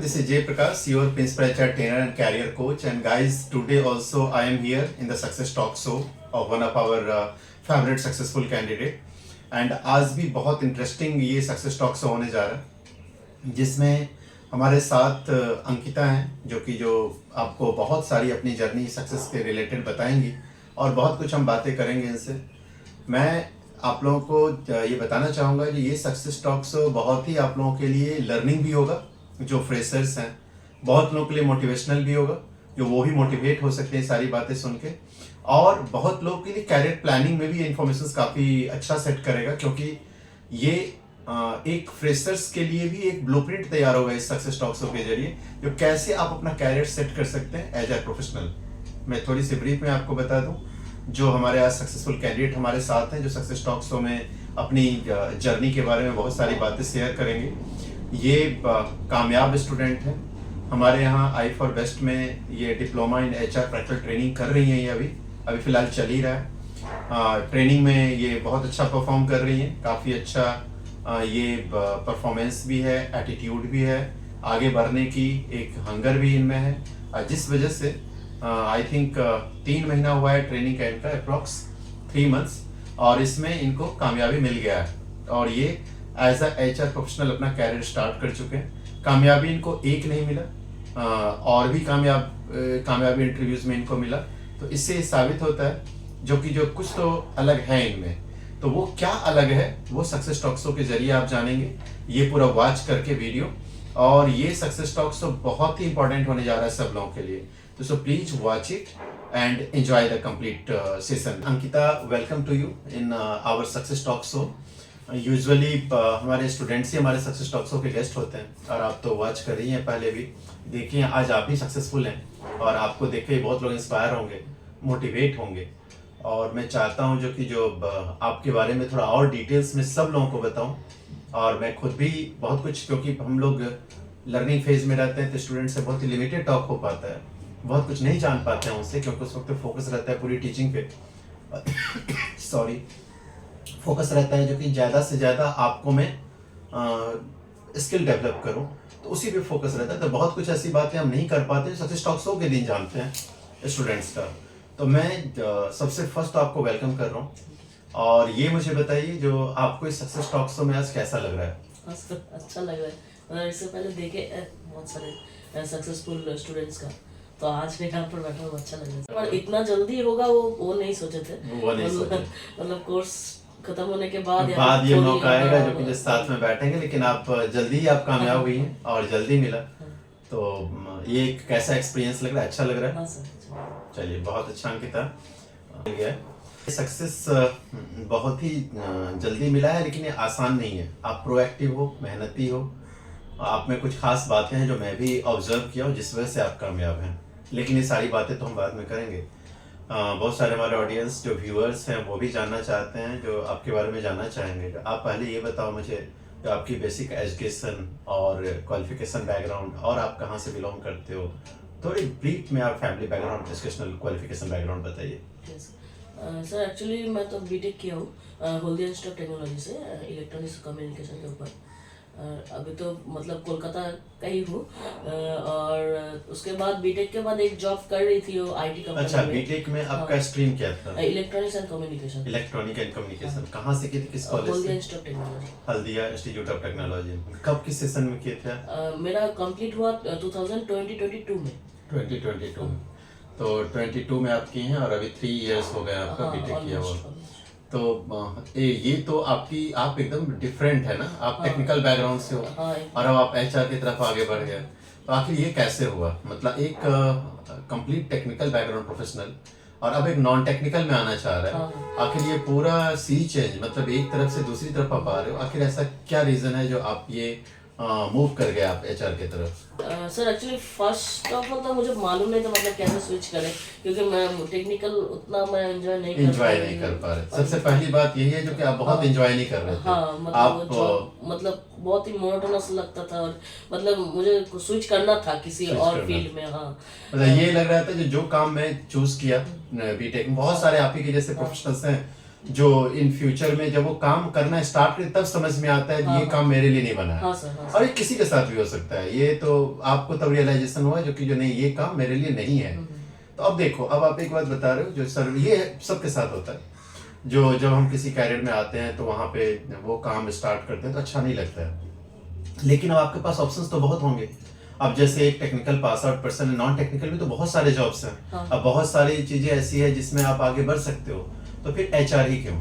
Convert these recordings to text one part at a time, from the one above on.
this is Jay Prakash, your Principal HR Trainer and Career Coach. And guys, today also I am here in the Success Talk Show of one of our favorite successful candidate. And आज भी बहुत interesting ये success talk show होने जा रहा है जिसमें हमारे साथ अंकिता हैं जो आपको बहुत सारी अपनी जर्नी सक्सेस के रिलेटेड बताएंगी और बहुत कुछ हम बातें करेंगे इनसे। मैं आप लोगों को ये बताना चाहूँगा कि ये सक्सेस टॉक शो बहुत ही आप लोगों के लिए लर्निंग भी होगा, जो फ्रेशर्स हैं, बहुत लोगों के लिए मोटिवेशनल भी होगा, जो वो भी मोटिवेट हो सकते हैं सारी बातें सुन के, और बहुत लोगों के लिए कैरियर प्लानिंग में भी इन्फॉर्मेशन काफ़ी अच्छा सेट करेगा, क्योंकि ये एक फ्रेशर्स के लिए भी एक ब्लूप्रिंट तैयार होगा इस सक्सेस टॉक शो के जरिए, जो कैसे आप अपना कैरियर सेट कर सकते हैं एज ए प्रोफेशनल। मैं थोड़ी सी ब्रीफ में आपको बता दूं, जो हमारे आज सक्सेसफुल कैंडिडेट हमारे साथ हैं, जो सक्सेस टॉक शो में अपनी जर्नी के बारे में बहुत सारी बातें शेयर करेंगे। ये कामयाब स्टूडेंट हैं हमारे यहाँ आई फॉर बेस्ट में, ये diploma in HR practical training कर रही हैं। ये अभी फ़िलहाल चल ही रहा है। ट्रेनिंग में ये बहुत अच्छा परफॉर्म कर रही हैं, काफ़ी अच्छा ये परफॉर्मेंस भी है, एटीट्यूड भी है, आगे बढ़ने की एक हंगर भी इनमें है, जिस वजह से आई थिंक 3 महीना हुआ है ट्रेनिंग का इनका, अप्रॉक्स 3 मंथ्स, और इसमें इनको कामयाबी मिल गया है और ये एज अ HR प्रोफेशनल अपना कैरियर स्टार्ट कर चुके हैं। कामयाबी इनको एक नहीं मिला, और भी कामयाबी इंटरव्यूज में इनको मिला। तो इससे साबित होता है जो कुछ तो अलग है इनमें। तो वो क्या अलग है वो सक्सेस टॉक शो के जरिए आप जानेंगे, ये पूरा वॉच करके वीडियो। और ये सक्सेस टॉक शो बहुत ही इंपॉर्टेंट होने जा रहा है सब लोगों के लिए, तो so please watch it and enjoy the complete session. Ankita, welcome to you in our success talk show. Usually हमारे स्टूडेंट्स ही हमारे सक्सेस टॉक शो के गेस्ट होते हैं, और आप तो वॉच कर रही हैं, पहले भी देखिए आज आप भी सक्सेसफुल हैं और आपको देख के बहुत लोग इंस्पायर होंगे, मोटिवेट होंगे। और मैं चाहता हूं जो आपके बारे में थोड़ा और डिटेल्स में सब लोगों को बताऊं, और मैं खुद भी बहुत कुछ, क्योंकि हम लोग लर्निंग फेज में रहते हैं तो स्टूडेंट से बहुत ही लिमिटेड टॉक हो पाता है, बहुत कुछ नहीं जान पाते हैं उनसे, क्योंकि उस वक्त फोकस रहता है पूरी टीचिंग पे सॉरी फोकस रहता है जो कि ज़्यादा से ज़्यादा आपको मैं स्किल डेवलप करूं, तो उसी पे फोकस रहता है। तो बहुत कुछ ऐसी बातें हम नहीं कर पाते सक्सेस टॉक शो के दिन जानते हैं स्टूडेंट्स का। तो मैं सबसे फर्स्ट तो आपको वेलकम कर रहा हूँ, और ये मुझे बताइए जो आपको इस सक्सेस टॉक शो में आज कैसा लग रहा है? अच्छा लग रहा है। इससे पहले देखे बहुत सारे सक्सेसफुल स्टूडेंट्स का, तो आज भी यहाँ पर बैठा हुआ अच्छा लग रहा है। पर इतना जल्दी होगा वो नहीं सोचे थे, मतलब कोर्स खत्म होने के बाद ये मौका आएगा जो कि साथ में बैठेंगे, लेकिन आप जल्दी ही आप कामयाब हुई हैं और जल्दी मिला। तो ये कैसा एक्सपीरियंस लग रहा है? अच्छा लग रहा है? चलिए, बहुत अच्छा अंकिता। सक्सेस बहुत ही जल्दी मिला है, लेकिन ये आसान नहीं है। आप प्रोएक्टिव हो, मेहनती हो, आप में कुछ खास बातें हैं जो मैं भी ऑब्जर्व किया हूँ, जिस वजह से आप कामयाब हैं। लेकिन ये सारी बातें तो हम बाद में करेंगे। बहुत सारे हमारे ऑडियंस जो व्यूअर्स हैं वो भी जानना चाहते हैं, जो आपके बारे में जानना चाहेंगे। आप पहले ये बताओ मुझे, जो आपकी बेसिक एजुकेशन और क्वालिफिकेशन बैकग्राउंड, और आप कहाँ से बिलोंग करते हो, थोड़ी ब्रीफ में आप family background, educational qualification background बताइए। सर एक्चुअली मैं तो बीटेक किया हूँ हल्दिया इंस्टीट्यूट ऑफ टेक्नोलॉजी से, इलेक्ट्रॉनिक्स कम्युनिकेशन के ऊपर। अभी तो मतलब कोलकाता का ही हूँ, और उसके बाद बीटेक के बाद एक जॉब कर रही थी वो IT कंपनी में। अच्छा, बीटेक में आपका स्ट्रीम क्या था? Electronics and communication. Electronic and communication कहाँ से की थी, किस कॉलेज से? Haldia institute of technology. Haldia institute of technology. कब किस सेशन में किए थे? मेरा कंप्लीट हुआ 2022 में। 2022 में, तो 22 में आप किए हैं, और अभी 3 इयर्स हो गए आपका बीटेक किया हुआ। तो ये तो आप एकदम डिफरेंट है ना, आप टेक्निकल बैकग्राउंड से हो, और अब आप HR की तरफ आगे बढ़ गए। तो आखिर ये कैसे हुआ? मतलब एक कंप्लीट टेक्निकल बैकग्राउंड प्रोफेशनल, और अब एक नॉन टेक्निकल में आना चाह रहा है। आखिर ये पूरा सी चेंज, मतलब एक तरफ से दूसरी तरफ आप आ रहे हो, आखिर ऐसा क्या रीजन है जो आप ये मूव कर गए आप HR की तरफ? Sir actually first of all तो मुझे मालूम नहीं था मतलब कैसे स्विच करें, क्योंकि मैं टेक्निकल उतना मैं एंजॉय नहीं कर पा रहे। सबसे पहली बात यही है जो कि आप बहुत एंजॉय नहीं कर रहे थे। हाँ, मतलब आप मतलब बहुत ही मोनोटोनस लगता था, और मतलब मुझे स्विच करना था किसी और फील्ड में। हाँ, मतलब ये लग रहा था जो काम मैं चूज किया बीटेक में, बहुत सारे आप ही के जैसे प्रोफेशनल्स हैं जो इन फ्यूचर में जब वो काम करना स्टार्ट करे तब समझ में आता है कि ये काम मेरे लिए नहीं बना है। हाँ सर, हाँ और ये किसी के साथ भी हो सकता है, ये तो आपको तब रियलाइजेशन हुआ जो कि जो नहीं, ये काम मेरे लिए नहीं है। तो अब देखो, अब आप एक बात बता रहे हो जो सर ये सबके साथ होता है, जो जब हम किसी कैरियर में आते हैं तो वहां पे वो काम स्टार्ट करते हैं तो अच्छा नहीं लगता है, लेकिन अब आपके पास ऑप्शंस तो बहुत होंगे। अब जैसे एक टेक्निकल पास आउट पर्सन है, नॉन टेक्निकल में तो बहुत सारे जॉब्स हैं। हाँ। अब बहुत सारी चीजें ऐसी है जिसमें आप आगे बढ़ सकते हो, तो फिर एचआर ही क्यों?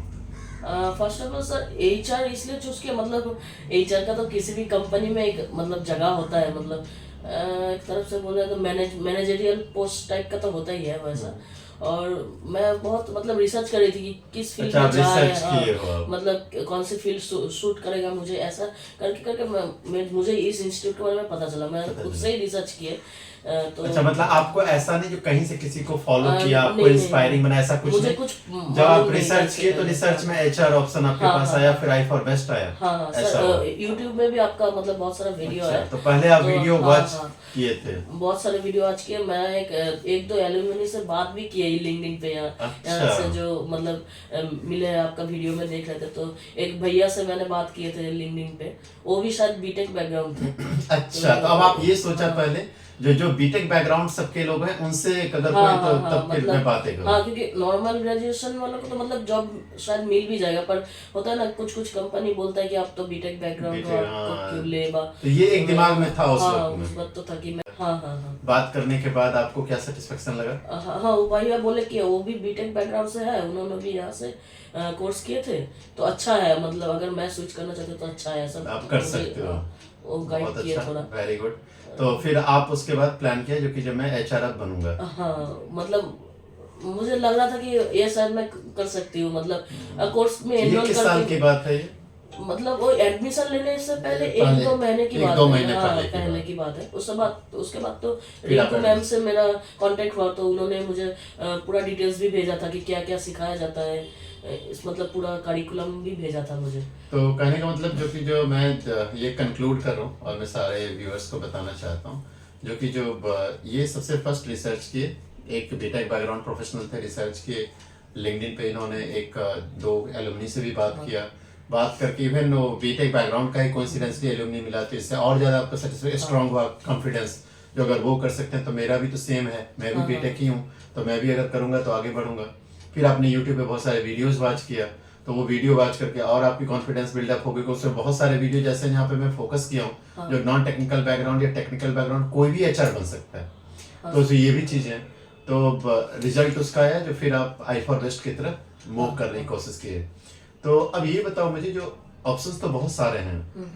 First of all sir, HR इसलिए चूज किया, मतलब एचआर का तो किसी भी कंपनी में एक मतलब जगह होता है, मतलब एक तरफ से बोले तो मैनेजरियल पोस्ट टाइप का तो होता ही है वैसा। और मैं बहुत मतलब रिसर्च कर रही थी कि किस फील्ड अच्छा, में जाए, research किए हो आप। मतलब कौन सी फील्ड सूट करेगा मुझे, ऐसा करके करके मुझे इस इंस्टीट्यूट के बारे में पता चला। मैं खुद से ही रिसर्च किए। तो अच्छा, मतलब आपको ऐसा नहीं जो कहीं से किसी को फॉलो किया, आपको नहीं, इंस्पायरिंग बना, ऐसा कुछ मुझे नहीं? कुछ जब मालूम आप नहीं रिसर्च था किए तो कि- रिसर्च में एचआर ऑप्शन आपके हाँ, पास हाँ, आया, हाँ। फिर आई फॉर बेस्ट आया? हाँ हाँ ऐसा सर, हुआ? यूट्यूब में भी आपका मतलब बहुत सारा वीडियो अच्छा, है। तो पहले आप वीडियो हाँ, वॉच हाँ। किए थे? बहुत सारे वीडियो आज किए। मैं एक दो एलुमनी से बात भी की है लिंक्डइन पे, यहाँ अच्छा। से जो मतलब मिले आपका वीडियो में देख रहे थे, तो एक भैया से मैंने बात किए थे लिंक्डइन पे, वो भी शायद बीटेक बैकग्राउंड थे। अच्छा, तो अब आप ये सोचा पहले जो बीटेक बैकग्राउंड सबके लोग हैं उनसे अगर हाँ कोई तो हाँ हाँ, तब फिर मैं बातें करूँ। हाँ, क्योंकि नॉर्मल ग्रेजुएशन वालों को तो मतलब जॉब शायद मिल भी जाएगा, पर होता है ना कुछ कुछ कंपनी बोलता है कि आप तो बीटेक बैकग्राउंड हो, आपको हाँ। क्यों लेगा। तो ये एक दिमाग में था उस हाँ, वक्त में। उस वक्त तो था कि मैं हाँ हाँ हाँ बात करने के बाद आपको क्या सेटिस्फेक्शन लगा? हाँ हाँ, वो भैया बोले कि वो भी बीटेक बैकग्राउंड से है, उन्होंने भी यहाँ से कोर्स किए थे, तो अच्छा है, मतलब अगर मैं स्विच करना चाहती हूँ तो अच्छा है सब। आप कर मुझे, सकते हो। वो बहुत गाइड किए अच्छा, थोड़ा। Very good. तो फिर आप उसके बाद प्लान किया जो कि जब मैं एचआर बनूंगा। हाँ, मतलब मुझे लग रहा था कि ये शायद मैं कर सकती हूँ, मतलब कोर्स में ये एनरोल किस साल की बात है ये? मतलब वो एडमिशन लेने से पहले पहले, एक दो महीने की एक बात दो है। महीने हाँ, पहले की पहले बात। की बात है। उसके बाद तो फिर आप रिंकू मैम से मेरा कांटेक्ट हुआ, तो उन्होंने मुझे पूरा डिटेल्स भी भेजा था कि क्या क्या सिखाया जाता है, इस मतलब पूरा करिकुलम भी भेजा था मुझे। तो कहने का मतलब जो कि जो मैं ये कंक्लूड कर रहा हूँ और मैं सारे व्यूअर्स को बताना चाहता हूँ, जो कि जो ये सबसे फर्स्ट रिसर्च किए, एक बीटेक बैकग्राउंड प्रोफेशनल थे, रिसर्च किए, लिंक्डइन पे इन्होंने एक दो एलुमनी से भी बात किया, बात करके इवन वो बीटेक बैकग्राउंड का ही कोइंसिडेंसली एलुमनी मिला, तो इससे और ज़्यादा आपका सेटिस्फेक्शन स्ट्रांग हुआ, कॉन्फिडेंस, जो अगर वो कर सकते हैं तो मेरा भी तो सेम है, मैं भी बीटेक ही हूँ, तो मैं भी अगर करूँगा तो आगे बढ़ूंगा। फिर आपने यूट्यूब पे बहुत सारे वीडियोस वॉच किया, तो वो वीडियो वॉच करके और आपकी कॉन्फिडेंस बिल्डअप हो गई, उसमें बहुत सारे वीडियो जैसे यहाँ पे मैं फोकस किया हूँ, जो नॉन टेक्निकल बैकग्राउंड या टेक्निकल बैकग्राउंड कोई भी एचआर बन सकता है। तो ये भी चीज़ें, तो रिजल्ट उसका आया जो फिर आप आई फॉर बेस्ट की तरफ मूव करने की कोशिश किए। तो अब ये बताओ मुझे, जो ऑप्शंस तो बहुत सारे हैं,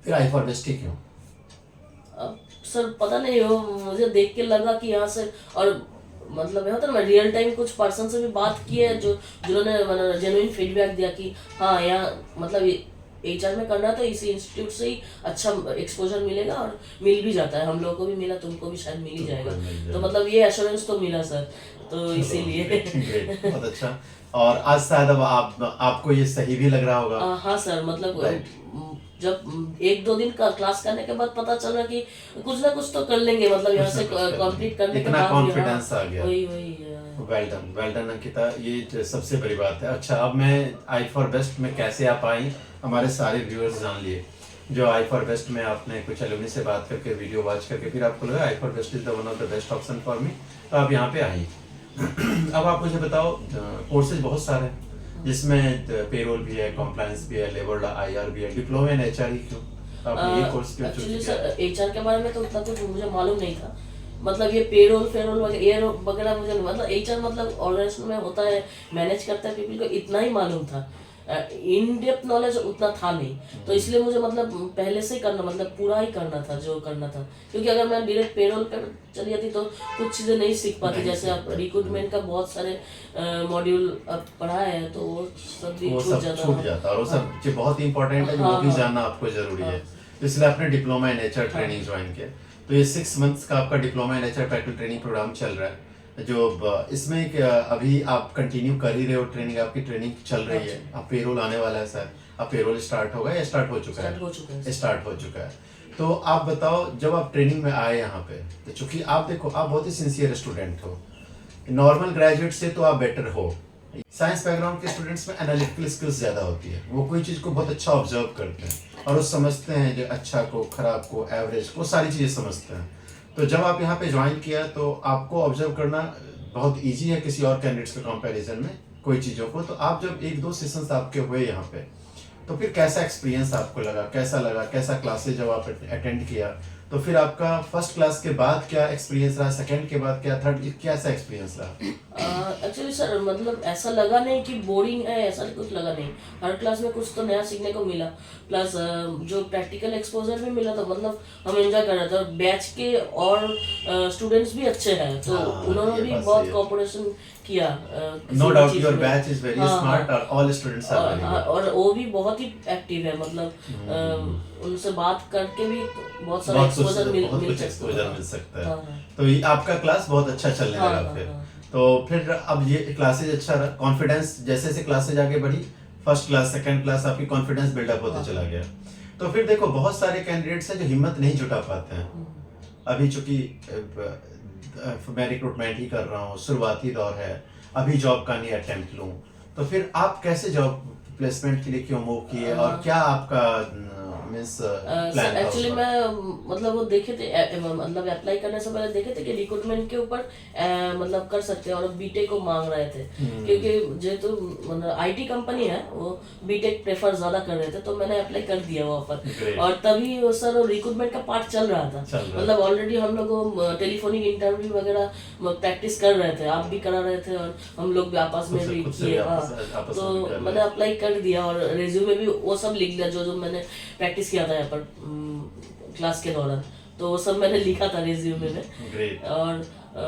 फिर आई फॉर बेस्ट ही क्यों? अब सर पता नहीं, हो मुझे देख के लगा कि यहाँ से, और मतलब ये होता है ना, मैं रियल टाइम कुछ पर्सन से भी बात की है जिन्होंने मतलब जेन्युइन फीडबैक दिया कि हाँ यहाँ मतलब एचआर में करना तो इसी इंस्टीट्यूट से ही अच्छा एक्सपोजर मिलेगा, और मिल भी जाता है, हम लोगों को भी मिला, तुमको भी शायद मिल ही जाएगा। तो मतलब ये एश्योरेंस तो मिला सर, तो इसीलिए। Great, बहुत अच्छा। और आज शायद अब आपको ये सही भी लग रहा होगा। हाँ सर, मतलब जब एक दो दिन का क्लास करने के बाद पता चला कि कुछ ना कुछ तो कर लेंगे, मतलब यहाँ से कंप्लीट करने के इतना बाद कॉन्फिडेंस आ गया। वही वेल डन अंकिता, ये सबसे बड़ी बात है। अच्छा, अब मैं आई फॉर बेस्ट में कैसे आप आई, हमारे सारे व्यूअर्स जान लिए। जो आई फॉर बेस्ट में आपने कुछ एलुमनी से बात करके, वीडियो वॉच करके, फिर आपको लगा I for best is the one of the best option for me, तो आप यहाँ पे आई। अब आप मुझे बताओ, कोर्सेज बहुत सारे हैं जिसमें पेरोल भी है, कॉम्प्लायंस भी है, लेबर आईआर भी है, डिप्लोमा इन एचआर ही क्यों? आपने ये कोर्स क्यों चूज एक्चुअली किया? सर एचआर के बारे में तो उतना कुछ मुझे मालूम नहीं था, मतलब ये पेरोल फेरोल वगैरह मुझे, मतलब एचआर मतलब ऑर्गेनाइजेशन में होता है, मैनेज करता है पीपल को, इतना ही मालूम था। इन डेप्थ नॉलेज उतना था नहीं, तो इसलिए मुझे मतलब पहले से ही करना, मतलब पूरा ही करना था जो करना था, क्योंकि अगर मैं डायरेक्ट पेरोल पे चली जाती तो कुछ चीज़ें नहीं सीख पाती, जैसे आप रिक्रूटमेंट का बहुत सारे मॉड्यूल अब पढ़ा है, तो वो सब भी छूट जाता और वो सब जो बहुत ही इंपॉर्टेंट है, वो भी जानना आपको जरूरी है। तो इसलिए आपने diploma in HR training join किया। तो ये 6 मंथ्स का आपका diploma in HR practical training programme चल रहा है, जो इसमें अभी आप कंटिन्यू कर ही रहे हो, ट्रेनिंग आपकी ट्रेनिंग चल रही है, अब पेरोल आने वाला है सर, अब पेरोल स्टार्ट होगा या स्टार्ट हो चुका है? स्टार्ट हो चुका है। तो आप बताओ, जब आप ट्रेनिंग में आए यहाँ पे, तो चूंकि आप देखो आप बहुत ही सिंसियर स्टूडेंट हो, नॉर्मल ग्रेजुएट से तो आप बेटर हो, साइंस बैकग्राउंड के स्टूडेंट्स में एनालिटिकल स्किल्स ज़्यादा होती है, वो कोई चीज़ को बहुत अच्छा ऑब्जर्व करते हैं और वो समझते हैं जो अच्छा को, खराब को, एवरेज को, सारी चीज़ें समझते हैं। तो जब आप यहाँ पे ज्वाइन किया तो आपको ऑब्जर्व करना बहुत ईजी है किसी और कैंडिडेट्स के कंपैरिजन में कोई चीज़ों को। तो आप जब 1-2 सेशंस आपके हुए यहाँ पे, तो फिर कैसा एक्सपीरियंस आपको लगा, कैसा लगा, कैसा क्लासेज जब आप अटेंड किया, तो फिर आपका फर्स्ट क्लास के बाद क्या एक्सपीरियंस रहा, सेकंड के बाद क्या, थर्ड कैसा एक्सपीरियंस रहा? एक्चुअली सर मतलब ऐसा लगा नहीं कि बोरिंग है, ऐसा कुछ लगा नहीं। हर क्लास में कुछ तो नया सीखने को मिला, प्लस जो प्रैक्टिकल एक्सपोजर भी मिला तो मतलब हम एंजॉय कर रहे थे। और बैच के और स्टूडेंट्स भी अच्छे हैं, तो हाँ, उन्होंने ये भी बात बहुत सही है। कोऑपरेशन किया। No doubt your batch is very हाँ, स्मार्ट और all students are very good. और वो भी बहुत ही एक्टिव है, मतलब उनसे बात करके भी बहुत सारा बहुत कुछ एक्सपोजर बहुत मिल कुछ सकता एक्सपोजर है। मिल सकता है। हाँ, हाँ। तो ये आपका क्लास बहुत अच्छा चलने हाँ, लगा हाँ, फिर। हाँ। तो फिर अब ये क्लासेज अच्छा रहा, कॉन्फिडेंस जैसे जैसे क्लासेज आगे बढ़ी, फर्स्ट क्लास सेकंड क्लास आपकी कॉन्फिडेंस बिल्डअप होते चला गया। तो फिर देखो बहुत सारे कैंडिडेट्स हैं जो हिम्मत नहीं जुटा पाते हैं। अभी चूंकि मैं रिक्रूटमेंट ही कर रहा हूँ, शुरुआती दौर है, अभी जॉब का नहीं अटेम्प्ट लूँ, तो फिर आप कैसे जॉब प्लेसमेंट के लिए क्यों मूव किए और क्या आपका मींस प्लान था एक्चुअली उस वक्त? मैं मतलब वो देखे थे मतलब अप्लाई करने से पहले देखे थे कि रिक्रूटमेंट के ऊपर मतलब कर सकते हैं, और बीटेक को मांग रहे थे क्योंकि जेहेतु मतलब आईटी कंपनी है, वो बीटेक प्रेफर ज्यादा कर रहे थे, तो मैंने अप्लाई कर दिया वहाँ पर। Great. और तभी वो सर रिक्रूटमेंट का पार्ट चल रहा था, चल रहा मतलब ऑलरेडी हम लोग टेलीफोनिक इंटरव्यू वगैरह प्रैक्टिस कर रहे थे, आप भी करा रहे थे और हम लोग भी आपस में भी खुद से भी किए। आपस तो में भी कर मैंने लिया। अप्लाई कर दिया और रेज्यूमे भी वो सब लिख लिया जो जो मैंने प्रैक्टिस किया था यहाँ पर क्लास के दौरान, तो वो सब मैंने लिखा था रेज्यूमे में। ग्रेट। और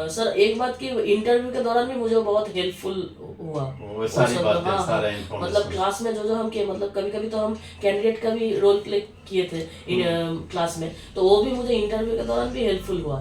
सर एक बात की इंटरव्यू के दौरान भी मुझे बहुत हेल्पफुल हुआ वो सारी सब। बातें, हाँ, सारा हाँ, information। मतलब क्लास में जो जो हम किए, मतलब कभी कभी तो हम कैंडिडेट का भी रोल प्ले किए थे क्लास में, तो वो भी मुझे इंटरव्यू के दौरान भी हेल्पफुल हुआ।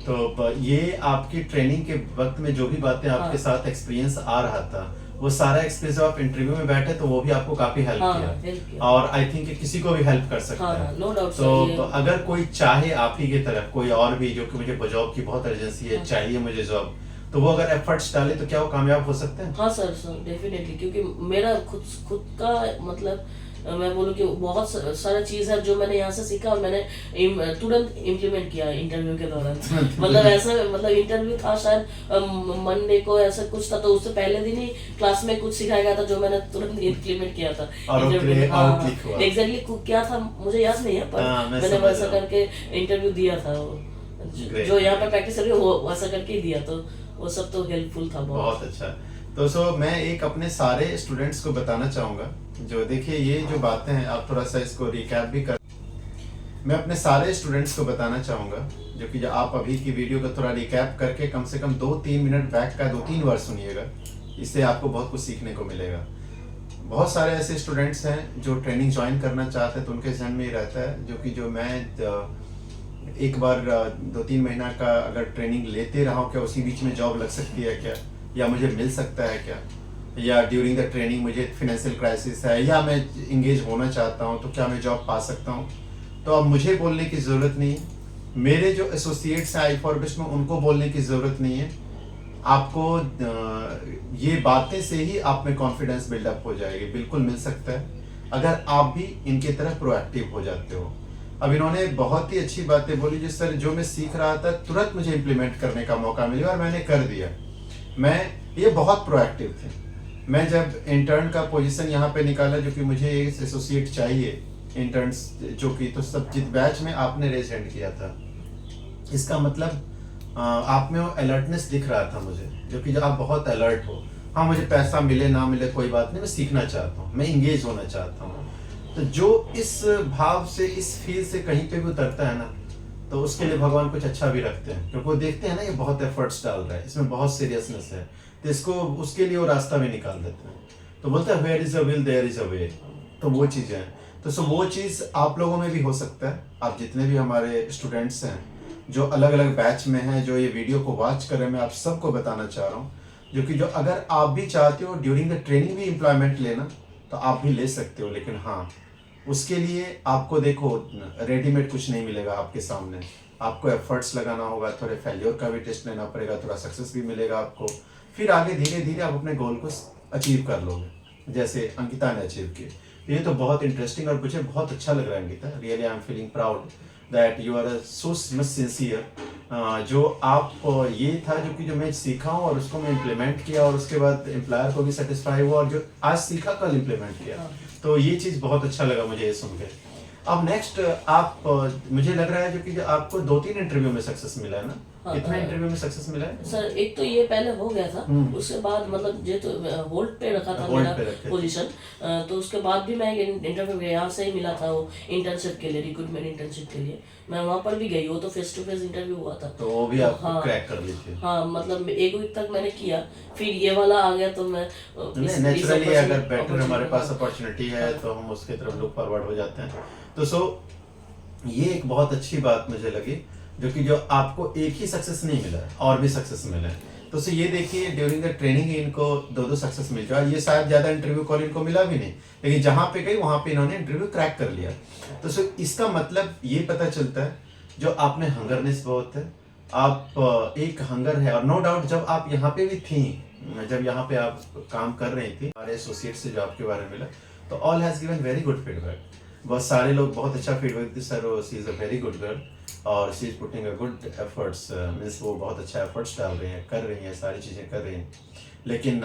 तो ये आपकी ट्रेनिंग के वक्त में जो भी बातें आपके साथ एक्सपीरियंस आ रहा था, वो सारा एक्सपीरियंस जब आप इंटरव्यू में बैठे तो वो भी आपको काफी हेल्प हाँ, किया, help किया। और आई थिंक किसी को भी हेल्प कर सकता हाँ, है। no doubt तो, sir, ये- तो अगर कोई चाहे आप ही की तरह कोई और भी जो कि मुझे जॉब की बहुत अर्जेंसी है, चाहिए मुझे जॉब, तो वो अगर एफर्ट्स डाले तो क्या वो कामयाब हो सकते हैं? हाँ सर डेफिनेटली, क्योंकि मेरा खुद का मतलब मैं बोलूँ कि बहुत सारा चीज़ है जो मैंने यहाँ से सीखा और मैंने तुरंत इम्प्लीमेंट किया इंटरव्यू के दौरान। मतलब ऐसा मतलब इंटरव्यू था शायद मंडे को, ऐसा कुछ था, तो उससे पहले दिन ही क्लास में कुछ सिखाया गया था जो मैंने तुरंत इम्प्लीमेंट किया था और इंटरव्यू। out click हुआ। एग्जैक्टली क्या था मुझे याद नहीं है, पर हाँ, मैं मैंने समझ वैसा रहा हूँ। करके इंटरव्यू दिया था। Great, जो यहाँ पर great। प्रैक्टिस करके वो वैसा करके ही दिया, तो वो सब तो हेल्पफुल था बहुत। बहुत अच्छा। तो मैं एक अपने सारे स्टूडेंट्स को बताना चाहूँगा, जो देखिए ये जो बातें हैं आप थोड़ा सा इसको रिकैप भी कर। मैं अपने सारे स्टूडेंट्स को बताना चाहूँगा जो कि आप अभी की वीडियो को थोड़ा रिकैप करके कम से कम 2-3 मिनट बैक का 2-3 बार सुनिएगा, इससे आपको बहुत कुछ सीखने को मिलेगा। बहुत सारे ऐसे स्टूडेंट्स हैं जो ट्रेनिंग ज्वाइन करना चाहते हैं, तो उनके जहन में ये रहता है जो कि जो मैं एक बार 2-3 महीना का अगर ट्रेनिंग लेते रहा हूँ, क्या उसी बीच में जॉब लग सकती है क्या, या मुझे मिल सकता है क्या, या ड्यूरिंग द ट्रेनिंग मुझे फिनेंशियल क्राइसिस है, या मैं इंगेज होना चाहता हूँ तो क्या मैं जॉब पा सकता हूँ। तो अब मुझे बोलने की ज़रूरत नहीं है, मेरे जो एसोसिएट्स हैं आई4बिज में उनको बोलने की ज़रूरत नहीं है। आपको ये बातें से ही आप में कॉन्फिडेंस बिल्डअप हो जाएगी, बिल्कुल मिल सकता है अगर आप भी इनकी तरह प्रोएक्टिव हो जाते हो। अब इन्होंने बहुत ही अच्छी बातें बोली, जिस तरह जो मैं सीख रहा था तुरंत मुझे इम्प्लीमेंट करने का मौका मिला और मैंने कर दिया। ये बहुत प्रोएक्टिव थे। मैं जब इंटर्न का पोजीशन यहाँ पे निकाला, जो कि मुझे एक एसोसिएट चाहिए इंटर्न्स जो कि, तो सब जित बैच में आपने रेज हैंड किया था, इसका मतलब आप में वो अलर्टनेस दिख रहा था मुझे, जो कि जब आप बहुत अलर्ट हो। हाँ, मुझे पैसा मिले ना मिले कोई बात नहीं, मैं सीखना चाहता हूँ, मैं इंगेज होना चाहता हूँ। तो जो इस भाव से, इस फील से कहीं पे भी उतरता है ना, तो उसके लिए भगवान कुछ अच्छा भी रखते हैं, क्योंकि वो देखते हैं ना ये बहुत एफर्ट्स डाल रहा है, इसमें बहुत सीरियसनेस है, तो इसको उसके लिए वो रास्ता भी निकाल देते हैं। तो बोलते हैं where is a will there is a way. तो वो चीज़ें हैं, तो वो चीज़ आप लोगों में भी हो सकता है। आप जितने भी हमारे स्टूडेंट्स हैं जो अलग अलग बैच में हैं, जो ये वीडियो को वॉच कर रहे हैं, मैं आप सबको बताना चाह रहा हूँ, जो कि जो अगर आप भी चाहते हो ड्यूरिंग द ट्रेनिंग भी एम्प्लॉयमेंट लेना, तो आप भी ले सकते हो। लेकिन हाँ, उसके लिए आपको देखो रेडीमेड कुछ नहीं मिलेगा आपके सामने, आपको एफर्ट्स लगाना होगा, थोड़े फेल्योर का भी टेस्ट लेना पड़ेगा, थोड़ा सक्सेस भी मिलेगा आपको, फिर आगे धीरे धीरे आप अपने गोल को अचीव कर लोगे, जैसे अंकिता ने अचीव किए। ये तो बहुत इंटरेस्टिंग और मुझे बहुत अच्छा लग रहा है Ankita. Really I am feeling proud that you are so much sincere. जो आप ये था जो मैं सीखा हूँ और उसको मैं इम्प्लीमेंट किया और उसके बाद एम्प्लॉयर को भी सेटिस्फाई हुआ, और जो आज सीखा कल इम्प्लीमेंट किया। तो ये चीज़ बहुत अच्छा लगा मुझे ये सुन के। अब नेक्स्ट आप मुझे लग रहा है जो आपको 2-3 इंटरव्यू में सक्सेस मिला है ना? हाँ, कितने इंटरव्यू में सक्सेस मिला है? सर एक तो ये पहले हो गया था, उसके बाद मतलब ये तो होल्ड पे रखा था होल्ड मेरा पे रखे थे। पोजीशन। तो उसके बाद भी मैं एक इंटरव्यू यहाँ से ही मिला था, वो इंटर्नशिप के लिए, रिक्रूटमेंट इंटर्नशिप के लिए मैं वहाँ पर भी गई। वो तो फेस टू फेस इंटरव्यू हुआ था, तो वो भी आप हाँ क्रैक कर लीजिए। हाँ, मतलब 1 वीक तक मैंने किया, फिर ये वाला आ गया तो मैं नेचुरली अगर बेटर हमारे पास अपॉर्चुनिटी है तो हम उसकी तरफ लुक फॉरवर्ड हो जाते हैं। तो ये एक बहुत अच्छी बात मुझे लगी, जो आपको एक ही सक्सेस नहीं मिला है, और भी सक्सेस मिले हैं। तो ये देखिए ड्यूरिंग द ट्रेनिंग इनको 2-2 सक्सेस मिल जाए। ये शायद ज़्यादा इंटरव्यू कॉल इनको मिला भी नहीं, लेकिन जहाँ पे गई वहाँ पे इन्होंने इंटरव्यू क्रैक कर लिया। तो इसका मतलब ये पता चलता है जो आप में हंगरनेस बहुत है, आप एक हंगर है। और नो डाउट जब आप यहाँ पे भी थी, जब यहाँ पे आप काम कर रही थी, हमारे एसोसिएट से जो आपके बारे में मिला, तो all has given very good feedback. बहुत सारे लोग बहुत अच्छा फीडबैक दी sir, she is a very good girl और she is putting a good efforts, means वो बहुत अच्छा एफर्ट्स डाल रही हैं, कर रही हैं, सारी चीज़ें कर रही हैं। लेकिन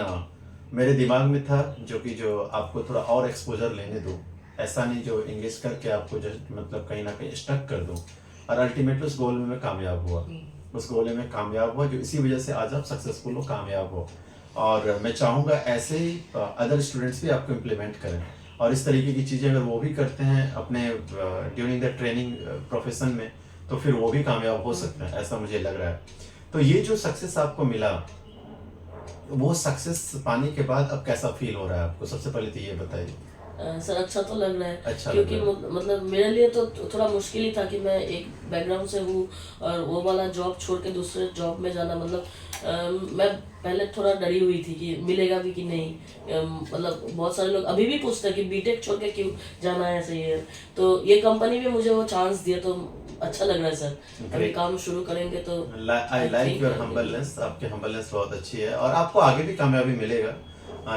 मेरे दिमाग में था जो आपको थोड़ा और एक्सपोजर लेने दो, ऐसा नहीं जो इंग्लिश करके आपको जस्ट मतलब कहीं ना कहीं स्टक कर दूँ। और अल्टीमेटली उस गोल में मैं कामयाब हुआ, उस गोल में कामयाब हुआ, जो इसी वजह से आज आप सक्सेसफुल हो, कामयाब हो। और मैं चाहूँगा ऐसे ही अदर स्टूडेंट्स भी आपको इम्प्लीमेंट करें, और इस तरीके की चीज़ें अगर वो भी करते हैं अपने ड्यूरिंग द ट्रेनिंग प्रोफेशन में, तो फिर वो भी कामयाब हो सकते हैं, ऐसा मुझे लग रहा है। तो ये जो सक्सेस आपको मिला, वो सक्सेस पाने के बाद अब कैसा फील हो रहा है आपको? सबसे पहले तो ये बताइए। सर अच्छा तो लग रहा है, अच्छा क्योंकि लग रहा मतलब मेरे लिए तो थोड़ा मुश्किल ही था कि मैं एक बैकग्राउंड से हूँ और वो वाला जॉब छोड़ के दूसरे जॉब में जाना, मतलब मैं पहले थोड़ा डरी हुई थी कि मिलेगा भी कि नहीं। मतलब बहुत सारे लोग अभी भी पूछते हैं कि बीटेक छोड़ के क्यों जाना है, सही है। तो ये कंपनी भी मुझे वो चांस दिया, तो अच्छा लग रहा है सर। अभी काम शुरू करेंगे तो आई लाइक योर हम्बलनेस। आपकी हम्बलनेस बहुत अच्छी है और आपको आगे भी कामयाबी मिलेगा।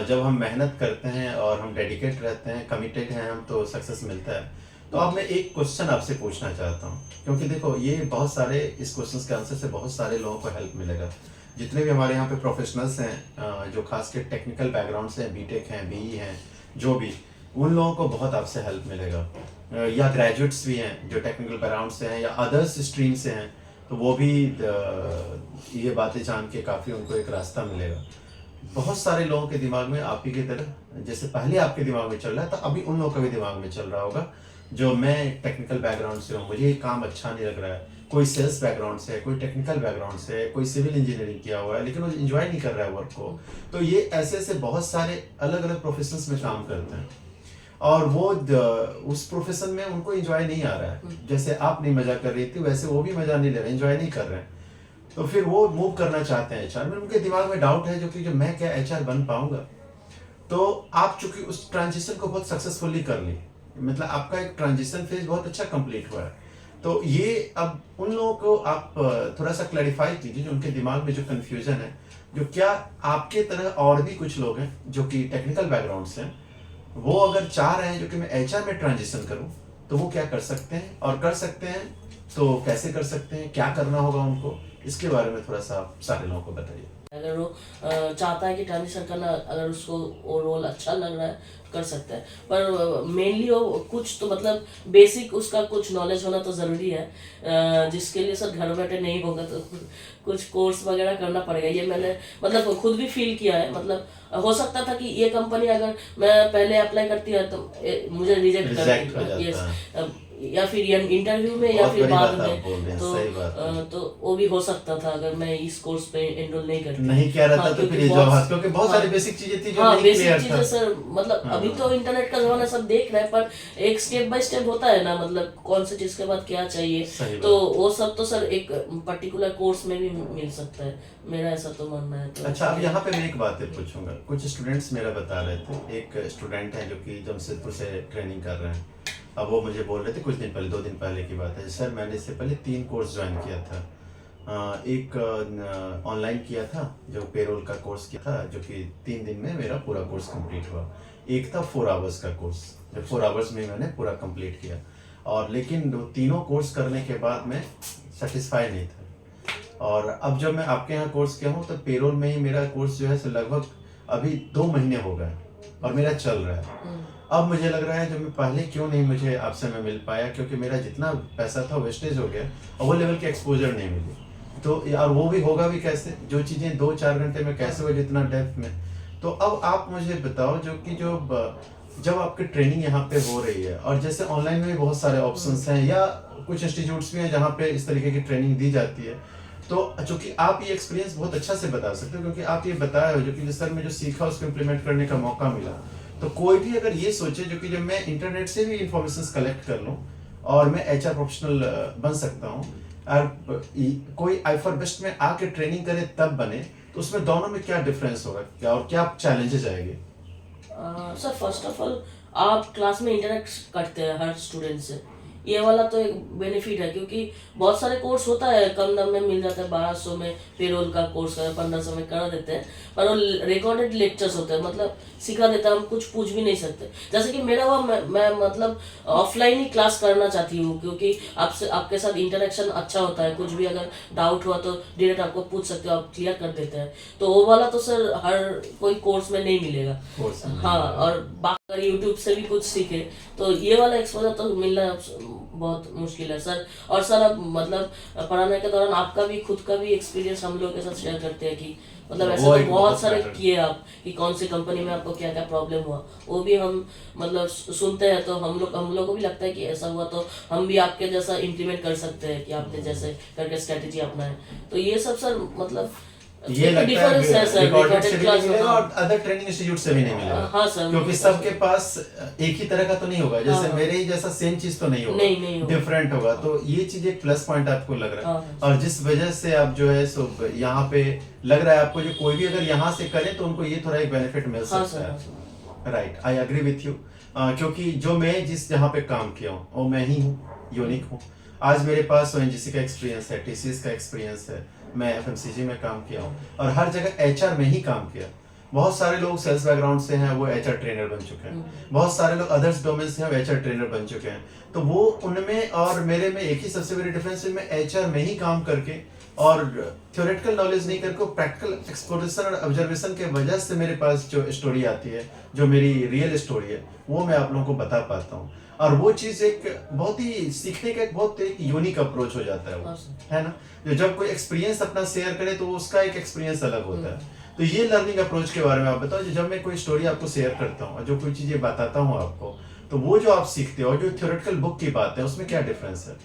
जब हम मेहनत करते हैं और हम डेडिकेट रहते हैं, कमिटेड हैं हम, तो सक्सेस मिलता है। तो अब मैं एक क्वेश्चन आपसे पूछना चाहता हूँ, क्योंकि देखो ये बहुत सारे इस क्वेश्चन के आंसर से बहुत सारे लोगों को हेल्प मिलेगा। जितने भी हमारे यहाँ पे प्रोफेशनल्स हैं जो खास के टेक्निकल बैकग्राउंड से हैं, बीटेक हैं, बीई हैं, जो भी, उन लोगों को बहुत आपसे हेल्प मिलेगा। या ग्रेजुएट्स भी हैं जो टेक्निकल बैकग्राउंड से हैं या अदर्स स्ट्रीम से हैं, तो वो भी ये बातें जान के काफ़ी उनको एक रास्ता मिलेगा। बहुत सारे लोगों के दिमाग में आप ही की तरह, जैसे पहले आपके दिमाग में चल रहा है, तो अभी उन लोगों का भी दिमाग में चल रहा होगा जो मैं टेक्निकल बैकग्राउंड से हूँ, मुझे ये काम अच्छा नहीं लग रहा है। कोई सेल्स बैकग्राउंड से है, कोई टेक्निकल बैकग्राउंड से है, कोई सिविल इंजीनियरिंग किया हुआ है, लेकिन वो एंजॉय नहीं कर रहा है वर्क को। तो ये ऐसे ऐसे बहुत सारे अलग अलग प्रोफेशंस में काम करते हैं और वो उस प्रोफेशन में उनको एंजॉय नहीं आ रहा है। जैसे आप नहीं मजा कर रही थी, वैसे वो भी मजा नहीं ले रहे, एंजॉय नहीं कर रहे हैं। तो फिर वो मूव करना चाहते हैं एचआर में। उनके दिमाग में डाउट है जो मैं क्या एचआर बन पाऊंगा। तो आप चूंकि उस ट्रांजिशन को बहुत सक्सेसफुली कर ली, मतलब आपका एक ट्रांजिशन फेज बहुत अच्छा कंप्लीट हुआ है। तो ये अब उन लोगों को आप थोड़ा सा क्लैरिफाई कीजिए जो उनके दिमाग में जो कंफ्यूजन है, जो क्या आपके तरह और भी कुछ लोग हैं जो कि टेक्निकल बैकग्राउंड से हैं, वो अगर चाह रहे हैं जो कि मैं एचआर में ट्रांजिशन करूं, तो वो क्या कर सकते हैं, और कर सकते हैं तो कैसे कर सकते हैं, क्या करना होगा उनको, इसके बारे में थोड़ा सा आप सारे लोगों को बताइए। अगर वो चाहता है कि ट्रांजिशन करना, अगर उसको वो रोल अच्छा लग रहा है कर सकता है, पर मेनली वो कुछ तो मतलब बेसिक उसका कुछ नॉलेज होना तो ज़रूरी है, जिसके लिए सर घर बैठे नहीं होगा, तो कुछ कोर्स वगैरह करना पड़ेगा। ये मैंने मतलब खुद भी फील किया है। मतलब हो सकता था कि ये कंपनी अगर मैं पहले अप्लाई करती है तो मुझे रिजेक्ट करती, यस, या फिर इंटरव्यू में या फिर बाद में, तो वो भी हो सकता था अगर मैं इस कोर्स पे एनरोल नहीं करती, नहीं किया रहता तो फिर ये जॉब, क्योंकि बहुत सारी बेसिक चीजें थी जो नहीं क्लियर था सर। मतलब अभी तो इंटरनेट का जमाना, सब देख रहे हैं, पर एक स्टेप बाय स्टेप होता है ना, मतलब कौन सी चीज के बाद क्या चाहिए, तो वो सब तो सर एक पर्टिकुलर कोर्स में भी मिल सकता है, मेरा ऐसा तो मानना है। तो अच्छा, अब यहाँ पे मैं एक बात पूछूंगा। कुछ स्टूडेंट्स मेरा बता रहे थे, एक स्टूडेंट है जो कि जमशेदपुर से ट्रेनिंग कर रहे हैं। अब वो मुझे बोल रहे थे कुछ दिन पहले, 2 दिन पहले की बात है, सर मैंने इससे पहले 3 कोर्स ज्वाइन किया था, एक ऑनलाइन किया था जो पेरोल का कोर्स किया था, जो कि 3 दिन में मेरा पूरा कोर्स कंप्लीट हुआ। एक था 4 आवर्स का कोर्स, जो 4 आवर्स में मैंने पूरा कंप्लीट किया। और लेकिन वो तीनों कोर्स करने के बाद मैं सेटिस्फाई नहीं था। और अब जब मैं आपके यहाँ कोर्स किया हूँ तो पेरोल में ही मेरा कोर्स जो है सो लगभग अभी 2 महीने हो गए और मेरा चल रहा है। अब मुझे लग रहा है जो मैं पहले क्यों नहीं मुझे आपसे मैं मिल पाया, क्योंकि मेरा जितना पैसा था वेस्टेज हो गया और वो लेवल की एक्सपोजर नहीं मिली। तो यार वो भी होगा भी कैसे, जो चीज़ें 2-4 घंटे में कैसे हो जितना डेप्थ में। तो अब आप मुझे बताओ जो कि जब आपकी ट्रेनिंग यहाँ पे हो रही है, और जैसे ऑनलाइन में भी बहुत सारे ऑप्शंस हैं या कुछ इंस्टीट्यूट्स भी हैं जहाँ पे इस तरीके की ट्रेनिंग दी जाती है, तो चूंकि आप ये एक्सपीरियंस बहुत अच्छा से बता सकते हो, क्योंकि आप ये बताए हो जो कि जिस सर में जो सीखा उसको इम्प्लीमेंट करने का मौका मिला। तो कोई भी अगर ये सोचे जो कि जब मैं इंटरनेट से भी इंफॉर्मेशन कलेक्ट कर लूँ और मैं एचआर प्रोफेशनल बन सकता हूँ, और कोई आईफर बेस्ट में आके ट्रेनिंग करे तब बने, तो उसमें दोनों में क्या डिफरेंस होगा, क्या और क्या चैलेंजेस आएंगे? सर फर्स्ट ऑफ ऑल आप क्लास में इंटरेक्ट करते हैं हर स्टूडेंट से, ये वाला तो एक बेनिफिट है, क्योंकि बहुत सारे कोर्स होता है कम दाम में मिल जाता है, 1200 में पेरोल का कोर्स 1500 में करा देते हैं, पर वो रिकॉर्डेड लेक्चर्स होते हैं, मतलब सिखा देता है, हम कुछ पूछ भी नहीं सकते। जैसे कि मेरा हुआ, मैं मतलब ऑफलाइन ही क्लास करना चाहती हूँ, क्योंकि आपसे आपके साथ इंटरेक्शन अच्छा होता है, कुछ भी अगर डाउट हुआ तो डायरेक्ट आपको पूछ सकते हो, आप क्लियर कर देते हैं। तो वो वाला तो सर हर कोई कोर्स में नहीं मिलेगा। हाँ, और बाकी यूट्यूब से भी कुछ सीखे तो ये वाला एक्सपोजर तो मिलना बहुत मुश्किल है सर। और सर अब मतलब पढ़ाने के दौरान आपका भी खुद का भी एक्सपीरियंस हम लोग के साथ शेयर करते हैं कि मतलब ऐसे तो बहुत सारे किए आप कि कौन सी कंपनी में आपको क्या क्या प्रॉब्लम हुआ, वो भी हम मतलब सुनते हैं, तो हम लोग को भी लगता है कि ऐसा हुआ तो हम भी आपके जैसा इम्प्लीमेंट कर सकते हैं कि आपने जैसे करके स्ट्रेटेजी अपनाए। तो ये सब सर मतलब ये लगता डिफरेंस है सर, रिकॉर्डेड से भी क्लास नहीं में। मिलेगा और अदर ट्रेनिंग इंस्टीट्यूट से भी नहीं मिलेगा। हाँ सर, क्योंकि सबके पास एक ही तरह का तो नहीं होगा, जैसे हाँ। मेरे ही जैसा सेम चीज तो नहीं होगा, नहीं होगा। डिफरेंट होगा। तो ये चीज एक प्लस पॉइंट आपको लग रहा है। हाँ। और जिस वजह से आप जो है सो यहाँ पे लग रहा है आपको, जो कोई भी अगर यहाँ से करे तो उनको ये थोड़ा एक बेनिफिट मिल हाँ सकता सर, है। Right, I agree with you. क्योंकि जो मैं जिस जहाँ पे काम किया हूँ वो मैं ही हूँ, यूनिक हूँ। आज मेरे पास ओएनजीसी का एक्सपीरियंस है, टीसीएस का एक्सपीरियंस है, मैं एफएमसीजी में काम किया हूँ और हर जगह एचआर में ही काम किया। बहुत सारे लोग सेल्स बैकग्राउंड से हैं, वो एचआर ट्रेनर बन चुके हैं। बहुत सारे लोग अदर्स डोमेन से हैं, वो एचआर ट्रेनर बन चुके हैं। तो वो उनमें और मेरे में एक ही सबसे बड़ी डिफरेंस है, मैं एचआर में ही काम करके और थ्योरेटिकल नॉलेज नहीं करके प्रैक्टिकल एक्सप्लोरेशन और ऑब्जर्वेशन के वजह से मेरे पास जो स्टोरी आती है, जो मेरी रियल स्टोरी है, वो मैं आप लोगों को बता पाता हूँ। और वो चीज़ एक बहुत ही सीखने का एक बहुत एक यूनिक अप्रोच हो जाता है वो, है ना। जो जब कोई एक्सपीरियंस अपना शेयर करे तो उसका एक एक्सपीरियंस अलग होता है। तो ये लर्निंग अप्रोच के बारे में आप बताओ, जब मैं कोई स्टोरी आपको शेयर करता हूँ और जो कोई चीज़ें बताता हूँ आपको, तो वो जो आप सीखते हो, जो थ्योरेटिकल बुक की बात है, उसमें क्या डिफरेंस है?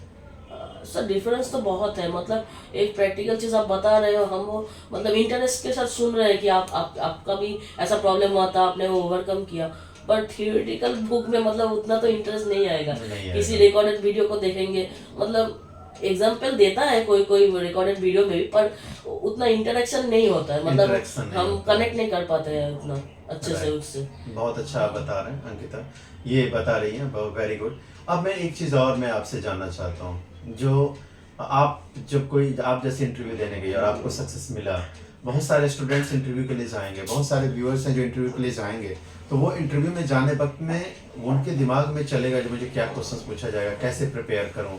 सर डिफरेंस तो बहुत है, मतलब एक प्रैक्टिकल चीज आप बता रहे हो, हम वो मतलब इंटरेस्ट के साथ सुन रहे हैं कि आपका भी ऐसा प्रॉब्लम हुआ था, आपने वो ओवरकम किया। पर थियोरेटिकल बुक में मतलब उतना तो इंटरेस्ट नहीं आएगा। किसी रिकॉर्डेड वीडियो को देखेंगे, मतलब एग्जाम्पल देता है कोई कोई रिकॉर्डेड वीडियो में भी, पर उतना इंटरेक्शन नहीं होता है, मतलब हम कनेक्ट नहीं कर पाते हैं उतना अच्छे से उससे। बहुत अच्छा आप बता रहे हैं अंकिता, ये बता रही हैं, वेरी गुड। अब मैं एक चीज़ और मैं आपसे जानना चाहता हूँ, जो आप जब कोई आप जैसे इंटरव्यू देने गए और आपको सक्सेस मिला, बहुत सारे स्टूडेंट्स इंटरव्यू के लिए जाएंगे, बहुत सारे व्यूअर्स हैं जो इंटरव्यू के लिए जाएंगे, तो वो इंटरव्यू में जाने वक्त में उनके दिमाग में चलेगा जो मुझे क्या क्वेश्चन पूछा जाएगा, कैसे प्रिपेयर करूँ।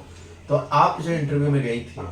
तो आप जो इंटरव्यू में गई थी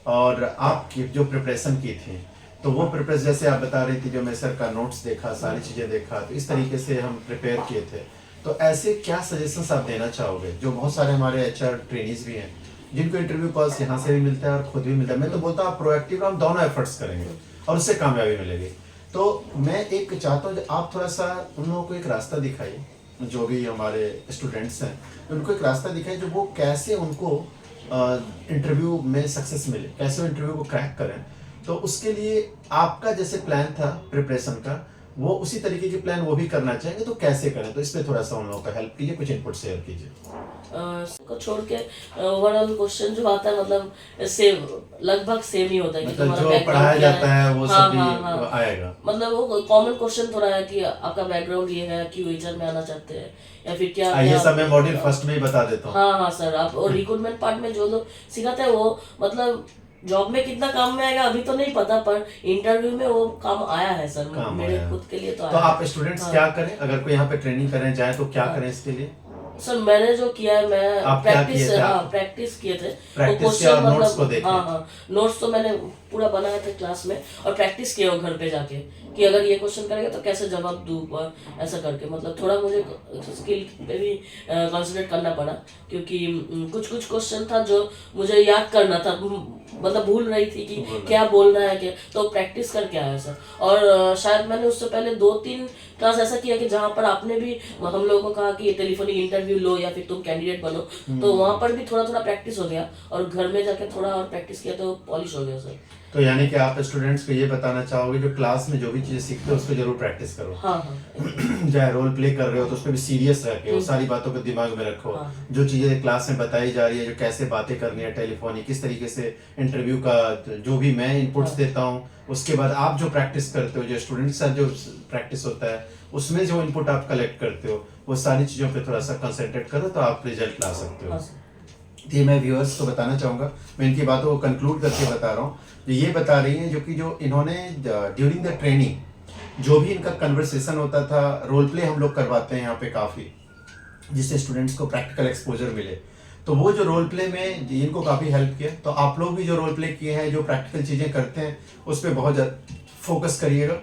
और आप जो प्रिपरेशन की थी, तो वो प्रिपरेशन जैसे आप बता रही थी, जो मैं सर का नोट्स देखा, सारी चीज़ें देखा, तो इस तरीके से हम प्रिपेयर किए थे। तो ऐसे क्या सजेशंस आप देना चाहोगे, जो बहुत सारे हमारे एचआर ट्रेनीज भी हैं जिनको इंटरव्यू कॉल्स यहाँ से भी मिलता है और खुद भी मिलता है। मैं तो बोलता हूँ आप प्रोएक्टिव, हम दोनों एफर्ट्स करेंगे और उससे कामयाबी मिलेगी। तो मैं एक चाहता हूँ आप थोड़ा सा उन लोगों को एक रास्ता दिखाइए, जो भी हमारे स्टूडेंट्स हैं उनको एक रास्ता दिखाइए, जो वो कैसे उनको इंटरव्यू में सक्सेस मिले, कैसे वो इंटरव्यू को क्रैक करें। तो उसके लिए आपका जैसे प्लान था प्रिपरेशन का, वो उसी तरीके के प्लान वो भी करना चाहेंगे, तो कैसे करें, तो इस पे थोड़ा सा उन लोगों का हेल्प कीजिए, कुछ इनपुट शेयर कीजिए। को छोड़ के ओवरऑल क्वेश्चन जो आता है मतलब सेम, लगभग सेम ही होता है कि मतलब तुम्हारा जो पढ़ाया जाता है वो सब भी आएगा। मतलब वो कॉमन क्वेश्चन थोड़ा है कि आपका बैकग्राउंड ये है, क्यों एचआर में आना चाहते हैं, या फिर क्या ये सब मैं मॉड्यूल फर्स्ट में ही बता देता हूँ। हाँ सर, आप और रिक्रूटमेंट पार्ट में जो लोग सिखाते हैं वो मतलब जॉब में कितना काम में आएगा अभी तो नहीं पता, पर इंटरव्यू में वो काम आया है सर, काम मेरे आया। खुद के लिए तो तो आया आप है। स्टूडेंट्स हाँ। क्या करें, अगर कोई यहाँ पे ट्रेनिंग करने जाए तो क्या करें इसके लिए? सर मैंने जो किया है, मैं आप क्या प्रैक्टिस, किए थे? हाँ आप प्रैक्टिस किए थे। प्रैक्टिस किया और नोट्स को देखे? हाँ हाँ, नोट्स तो मैंने पूरा बनाया था क्लास में, और प्रैक्टिस किया घर पे जाके कि अगर ये क्वेश्चन करेंगे तो कैसे जवाब दूँ, ऐसा करके मतलब थोड़ा मुझे स्किल पे भी कंसंट्रेट करना पड़ा, क्योंकि कुछ कुछ क्वेश्चन था जो मुझे याद करना था, मतलब भूल रही थी कि क्या बोलना है, क्या तो प्रैक्टिस करके आया सर। और शायद मैंने उससे पहले 2-3 क्लास ऐसा किया कि जहाँ पर आपने भी हम लोगों को कहा कि टेलीफोनिक इंटरव्यू लो या फिर तुम कैंडिडेट बनो, तो वहाँ पर भी थोड़ा थोड़ा प्रैक्टिस हो गया, और घर में जाके थोड़ा और प्रैक्टिस किया तो पॉलिश हो गया सर। तो यानी कि आप स्टूडेंट्स को ये बताना चाहोगे जो क्लास में जो भी चीजें सीखते हो उसको जरूर प्रैक्टिस करो। हाँ हाँ चाहे रोल प्ले कर रहे हो तो उसमें भी सीरियस रह के वो सारी बातों को दिमाग में रखो। हाँ। जो चीजें क्लास में बताई जा रही है, जो कैसे बातें करनी है टेलीफोनिक, किस तरीके से इंटरव्यू का जो भी मैं इनपुट्स देता हूँ, उसके बाद आप जो प्रैक्टिस करते हो, जो स्टूडेंट के साथ जो प्रैक्टिस होता है उसमें जो इनपुट आप कलेक्ट करते हो, वो सारी चीजों पे थोड़ा सा कंसंट्रेट करो तो आप रिजल्ट ला सकते हो। हाँ सर। ये मैं व्यूअर्स को बताना चाहूँगा, मैं इनकी बातों को कंक्लूड करके बता रहा हूँ। जो ये बता रही हैं जो इन्होंने ड्यूरिंग द ट्रेनिंग जो भी इनका कन्वर्सेशन होता था, रोल प्ले हम लोग करवाते हैं यहाँ पे काफ़ी, जिससे स्टूडेंट्स को प्रैक्टिकल एक्सपोजर मिले, तो वो जो रोल प्ले में इनको काफ़ी हेल्प किया। तो आप लोग भी जो रोल प्ले किए हैं, जो प्रैक्टिकल चीज़ें करते हैं, उस पर बहुत ज़्यादा फोकस करिएगा।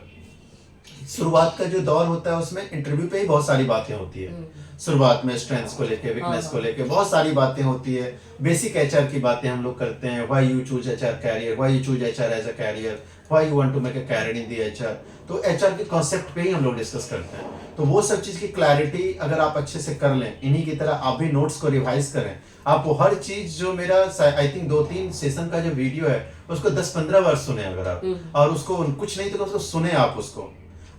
शुरुआत का जो दौर होता है उसमें इंटरव्यू पे ही बहुत सारी बातें होती है। शुरुआत में स्ट्रेंथ्स को लेके, वीकनेस को लेके बहुत सारी बातें होती है। बेसिक एचआर की बातें हम लोग करते हैं, why you choose HR career, why you choose HR as a career, why you want to make a career in the HR. तो एचआर के कॉन्सेप्ट पे ही हम लोग डिस्कस करते हैं। तो वो सब चीज़ की क्लैरिटी अगर आप अच्छे से कर लें, इन्हीं की तरह आप भी नोट्स को रिवाइज करें, आपको हर चीज़ जो मेरा आई थिंक 2-3 सेशन का जो वीडियो है उसको 10-15 बार सुने अगर आप, और उसको कुछ नहीं तो उसको सुने आप उसको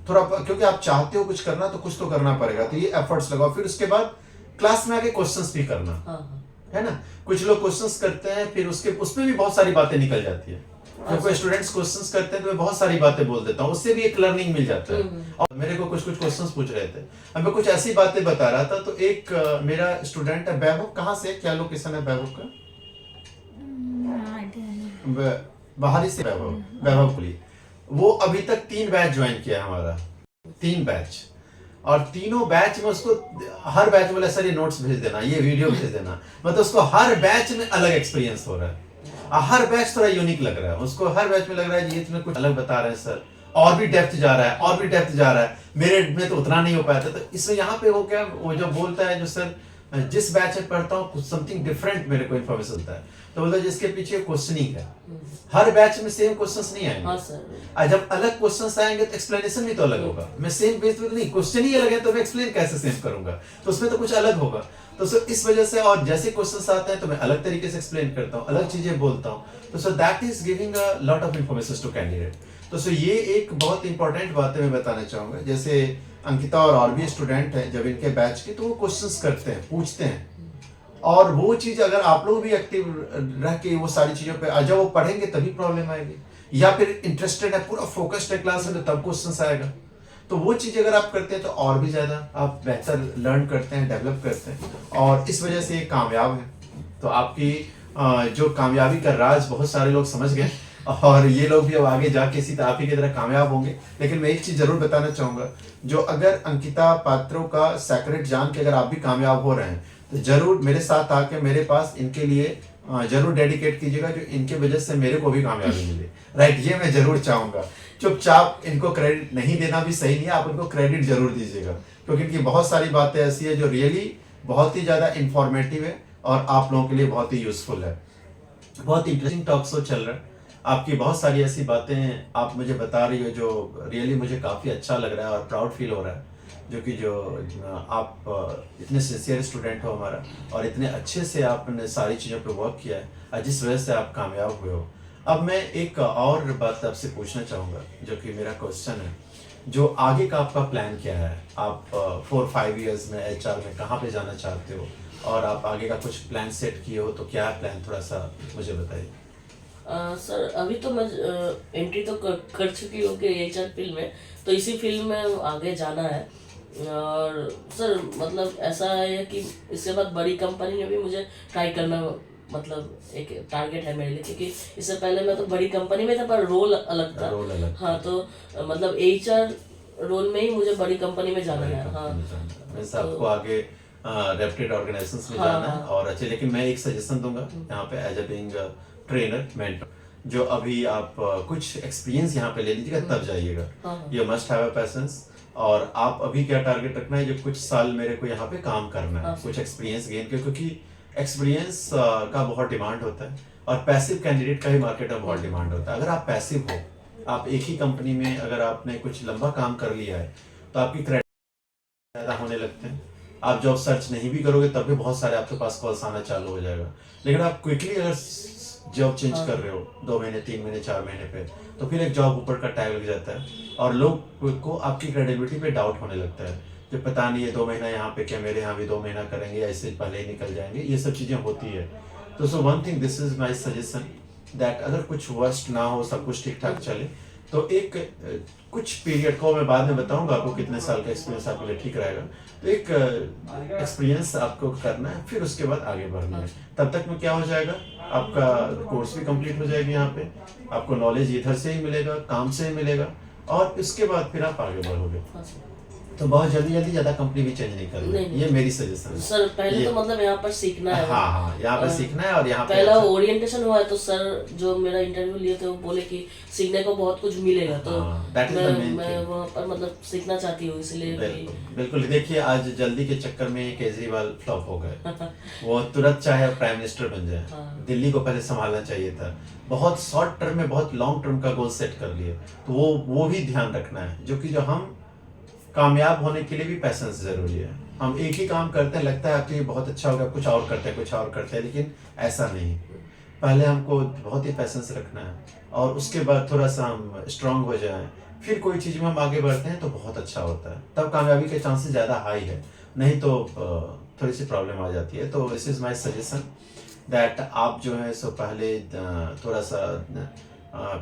थोड़ा, क्योंकि आप चाहते हो कुछ करना तो कुछ तो करना पड़ेगा, तो ये एफर्ट्स लगाओ। फिर उसके बाद क्लास में आके क्वेश्चंस भी करना, है ना। कुछ लोग क्वेश्चंस करते हैं, फिर उसके उसमें भी बहुत सारी बातें निकल जाती है। जब कोई स्टूडेंट्स क्वेश्चंस करते हैं तो मैं बहुत सारी बातें बोल देता हूँ, उससे भी एक लर्निंग मिल जाता है। और मेरे को कुछ क्वेश्चंस पूछ रहे थे, अब मैं कुछ ऐसी बातें बता रहा था, तो एक मेरा स्टूडेंट है वैभव, कहाँ से, क्या लोकेशन है वैभव का? बाहरी से वैभव पुली। वो अभी तक 3 बैच ज्वाइन किया है हमारा, 3 बैच, और तीनों बैच में उसको हर बैच बोला सर ये नोट्स भेज देना, ये वीडियो भेज देना, मतलब उसको हर बैच में अलग एक्सपीरियंस हो रहा है, हर बैच थोड़ा यूनिक लग रहा है उसको। हर बैच में लग रहा है ये तुम्हें कुछ अलग बता रहे हैं सर, और भी डेप्थ जा रहा है, और भी डेप्थ जा रहा है, मेरे में तो उतना नहीं हो पाया था। तो इसमें यहाँ पे वो क्या, वो जो बोलता है जो सर जिस बैच में पढ़ता हूँ कुछ समथिंग डिफरेंट मेरे को इन्फॉर्मेशन होता है, तो बोलता है जिसके पीछे क्वेश्चनिंग है। हर बैच में सेम क्वेश्चंस नहीं आएंगे। हाँ सर। और जब अलग क्वेश्चंस आएंगे तो एक्सप्लेनेशन भी तो अलग होगा। मैं सेम बेस पे नहीं, क्वेश्चन ही अलग है तो मैं एक्सप्लेन कैसे सेम करूंगा, तो उसमें तो कुछ अलग होगा। तो सो इस वजह से, और जैसे क्वेश्चंस आते हैं तो मैं अलग तरीके से एक्सप्लेन करता हूँ, अलग चीजें बोलता हूँ, तो so that is giving a lot of information to candidate. तो सो ये एक बहुत इंपॉर्टेंट बात मैं बताना चाहूंगा। जैसे अंकिता और भी स्टूडेंट हैं जब इनके बैच के, तो वो क्वेश्चंस करते हैं, पूछते हैं, और वो चीज अगर आप लोग भी एक्टिव रह के वो सारी चीजों पे, जब वो पढ़ेंगे तभी प्रॉब्लम आएगी, या फिर इंटरेस्टेड है, पूरा फोकस्ड है क्लास में, तो तब क्वेश्चंस आएगा। तो वो चीज अगर आप करते हैं तो और भी ज्यादा आप बेहतर लर्न करते हैं, डेवलप करते हैं, और इस वजह से ये कामयाब है। तो आपकी जो कामयाबी का राज बहुत सारे लोग समझ गए, और ये लोग भी अब आगे जाके इसी आप ही की तरह कामयाब होंगे। लेकिन मैं एक चीज जरूर बताना चाहूंगा, जो अगर अंकिता पात्रों का सेक्रेट जान के अगर आप भी कामयाब हो रहे हैं, तो जरूर मेरे साथ आके मेरे पास इनके लिए जरूर डेडिकेट कीजिएगा, जो इनके वजह से मेरे को भी कामयाबी मिले। राइट, ये मैं जरूर चाहूंगा। चुपचाप इनको क्रेडिट नहीं देना भी सही नहीं है, आप उनको क्रेडिट जरूर दीजिएगा, क्योंकि इनकी बहुत सारी बातें ऐसी है जो रियली बहुत ही ज्यादा इंफॉर्मेटिव है और आप लोगों के लिए बहुत ही यूजफुल है। बहुत इंटरेस्टिंग टॉक शो चल रहा है, आपकी बहुत सारी ऐसी बातें आप मुझे बता रही हो जो रियली मुझे काफ़ी अच्छा लग रहा है और प्राउड फील हो रहा है, जो कि जो आप इतने सिंसियर स्टूडेंट हो हमारा, और इतने अच्छे से आपने सारी चीज़ों पे वर्क किया है, और जिस वजह से आप कामयाब हुए हो। अब मैं एक और बात आपसे पूछना चाहूँगा, जो कि मेरा क्वेश्चन है, जो आगे का आपका प्लान क्या है? आप 4-5 ईयर्स में एचआर में कहाँ पे जाना चाहते हो, और आप आगे का कुछ प्लान सेट किए हो तो क्या है प्लान, थोड़ा सा मुझे बताइए। सर अभी तो मैं एंट्री तो कर चुकी हूँ कि एचआर फील्ड में, तो इसी फील्ड में आगे जाना है। और सर मतलब ऐसा है कि इसके बाद बड़ी कंपनी में भी मुझे ट्राई करना मतलब एक टारगेट है मेरे लिए, क्योंकि इससे पहले मैं तो बड़ी कंपनी में था पर रोल अलग था। रोल अलग हाँ, तो मतलब HR रोल में ही मुझे बड़ी कंपनी में जाना है। हाँ, मीन्स आपको आगे रेप्यूटेड ऑर्गेनाइजेशंस में हाँ, जाना है हाँ। और अच्छे। लेकिन मैं एक सजेशन दूंगा यहाँ पे as a being trainer mentor, जो अभी आप कुछ एक्सपीरियंस यहाँ पे ले लीजिएगा तब जाइएगा। हाँ, हाँ। You must have a patience. और आप अभी क्या टारगेट रखना है, जो कुछ साल मेरे को यहाँ पे काम करना है, हाँ, कुछ एक्सपीरियंस गेन किया, क्योंकि एक्सपीरियंस का बहुत डिमांड होता है और पैसिव कैंडिडेट का ही मार्केट में बहुत डिमांड होता है। अगर आप पैसिव हो, आप एक ही कंपनी में अगर आपने कुछ लंबा काम कर लिया है तो आपकी पैदा होने लगते हैं। आप जॉब सर्च नहीं भी करोगे तब भी बहुत सारे आपके पास कॉल्स आना चालू हो जाएगा। लेकिन आप क्विकली अगर जॉब चेंज कर रहे हो 2 महीने 3 महीने 4 महीने पे, तो फिर एक जॉब ऊपर का टैग लग जाता है और लोग को आपकी क्रेडिबिलिटी पे डाउट होने लगता है कि पता नहीं ये 2 महीना यहाँ पे क्या मेरे यहाँ भी 2 महीना करेंगे या इससे पहले ही निकल जाएंगे, ये सब चीज़ें होती है। तो so one thing, this is my suggestion that अगर कुछ वर्स्ट ना हो, सब कुछ ठीक ठाक चले, तो एक कुछ पीरियड को मैं बाद में बताऊंगा आपको कितने साल का एक्सपीरियंस आपके लिए ठीक रहेगा। तो एक एक्सपीरियंस आपको करना है, फिर उसके बाद आगे बढ़ना है। तब तक में क्या हो जाएगा, आपका कोर्स भी कंप्लीट हो जाएगी, यहाँ पे आपको नॉलेज इधर से ही मिलेगा, काम से ही मिलेगा, और इसके बाद फिर आप आगे बढ़ोगे। हाँ सर। तो बहुत जल्दी ज्यादा कंपनी भी चेंज नहीं करनी, नहीं, ये मेरी सजेशन है सर पहले ये, तो मतलब यहाँ पर सीखना है। हाँ हाँ, यहाँ पर सीखना है और यहाँ पे पहला ओरिएंटेशन हुआ है तो सर जो मेरा इंटरव्यू लिए थे वो बोले कि सीखने को बहुत कुछ मिलेगा, तो that is the main मैं thing. वहाँ पर मतलब सीखना चाहती हूँ, इसलिए बिल्कुल बिल्कुल। देखिए आज जल्दी के चक्कर में केजरीवाल फ्लॉप हो गए। वो तुरंत चाहे प्राइम मिनिस्टर बन जाए, हाँ। दिल्ली को पहले संभालना चाहिए था। बहुत शॉर्ट टर्म में बहुत लॉन्ग टर्म का गोल सेट कर लिए, तो वो भी ध्यान रखना है, जो हम कामयाब होने के लिए भी पैशंस जरूरी है। हम एक ही काम करते हैं, लगता है कि बहुत अच्छा होगा, कुछ और करते हैं, लेकिन ऐसा नहीं। पहले हमको बहुत ही पैशंस रखना है और उसके बाद थोड़ा सा हम स्ट्रांग हो जाएं, फिर कोई चीज़ में हम आगे बढ़ते हैं तो बहुत अच्छा होता है, तब कामयाबी के चांसेस ज़्यादा हाई है। नहीं तो थोड़ी सी प्रॉब्लम आ जाती है। तो this is my suggestion that आप जो है सो पहले थोड़ा सा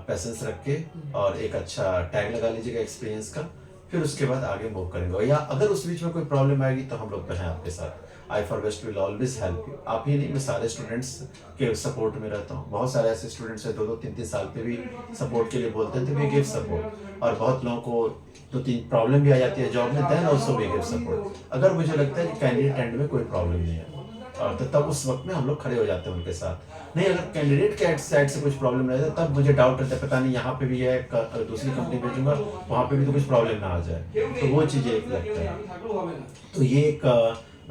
पैशंस रख के और एक अच्छा टैग लगा लीजिएगा एक्सपीरियंस का, फिर उसके बाद आगे मूव करेंगे। या अगर उस बीच में कोई प्रॉब्लम आएगी तो हम लोग तो हैं आपके साथ। I for best will always help you. आप ही नहीं, मैं सारे स्टूडेंट्स के सपोर्ट में रहता हूँ। बहुत सारे ऐसे स्टूडेंट्स हैं 2-3 साल पे भी सपोर्ट के लिए बोलते हैं, तो वी गिव सपोर्ट। और बहुत लोगों को 2-3 प्रॉब्लम भी आ जाती है जॉब में, then also we give support. अगर मुझे लगता है कि कैंडिडेट एंड में कोई प्रॉब्लम नहीं है, और तो तब उस वक्त में हम लोग खड़े हो जाते हैं उनके साथ। नहीं, अगर कैंडिडेट के साइड से कुछ प्रॉब्लम रहता है तब मुझे डाउट रहता है, पता नहीं यहाँ पे भी है, दूसरी कंपनी भेजूंगा वहाँ पे भी तो कुछ प्रॉब्लम ना आ जाए, तो वो चीज़ें एक लगता है। तो ये एक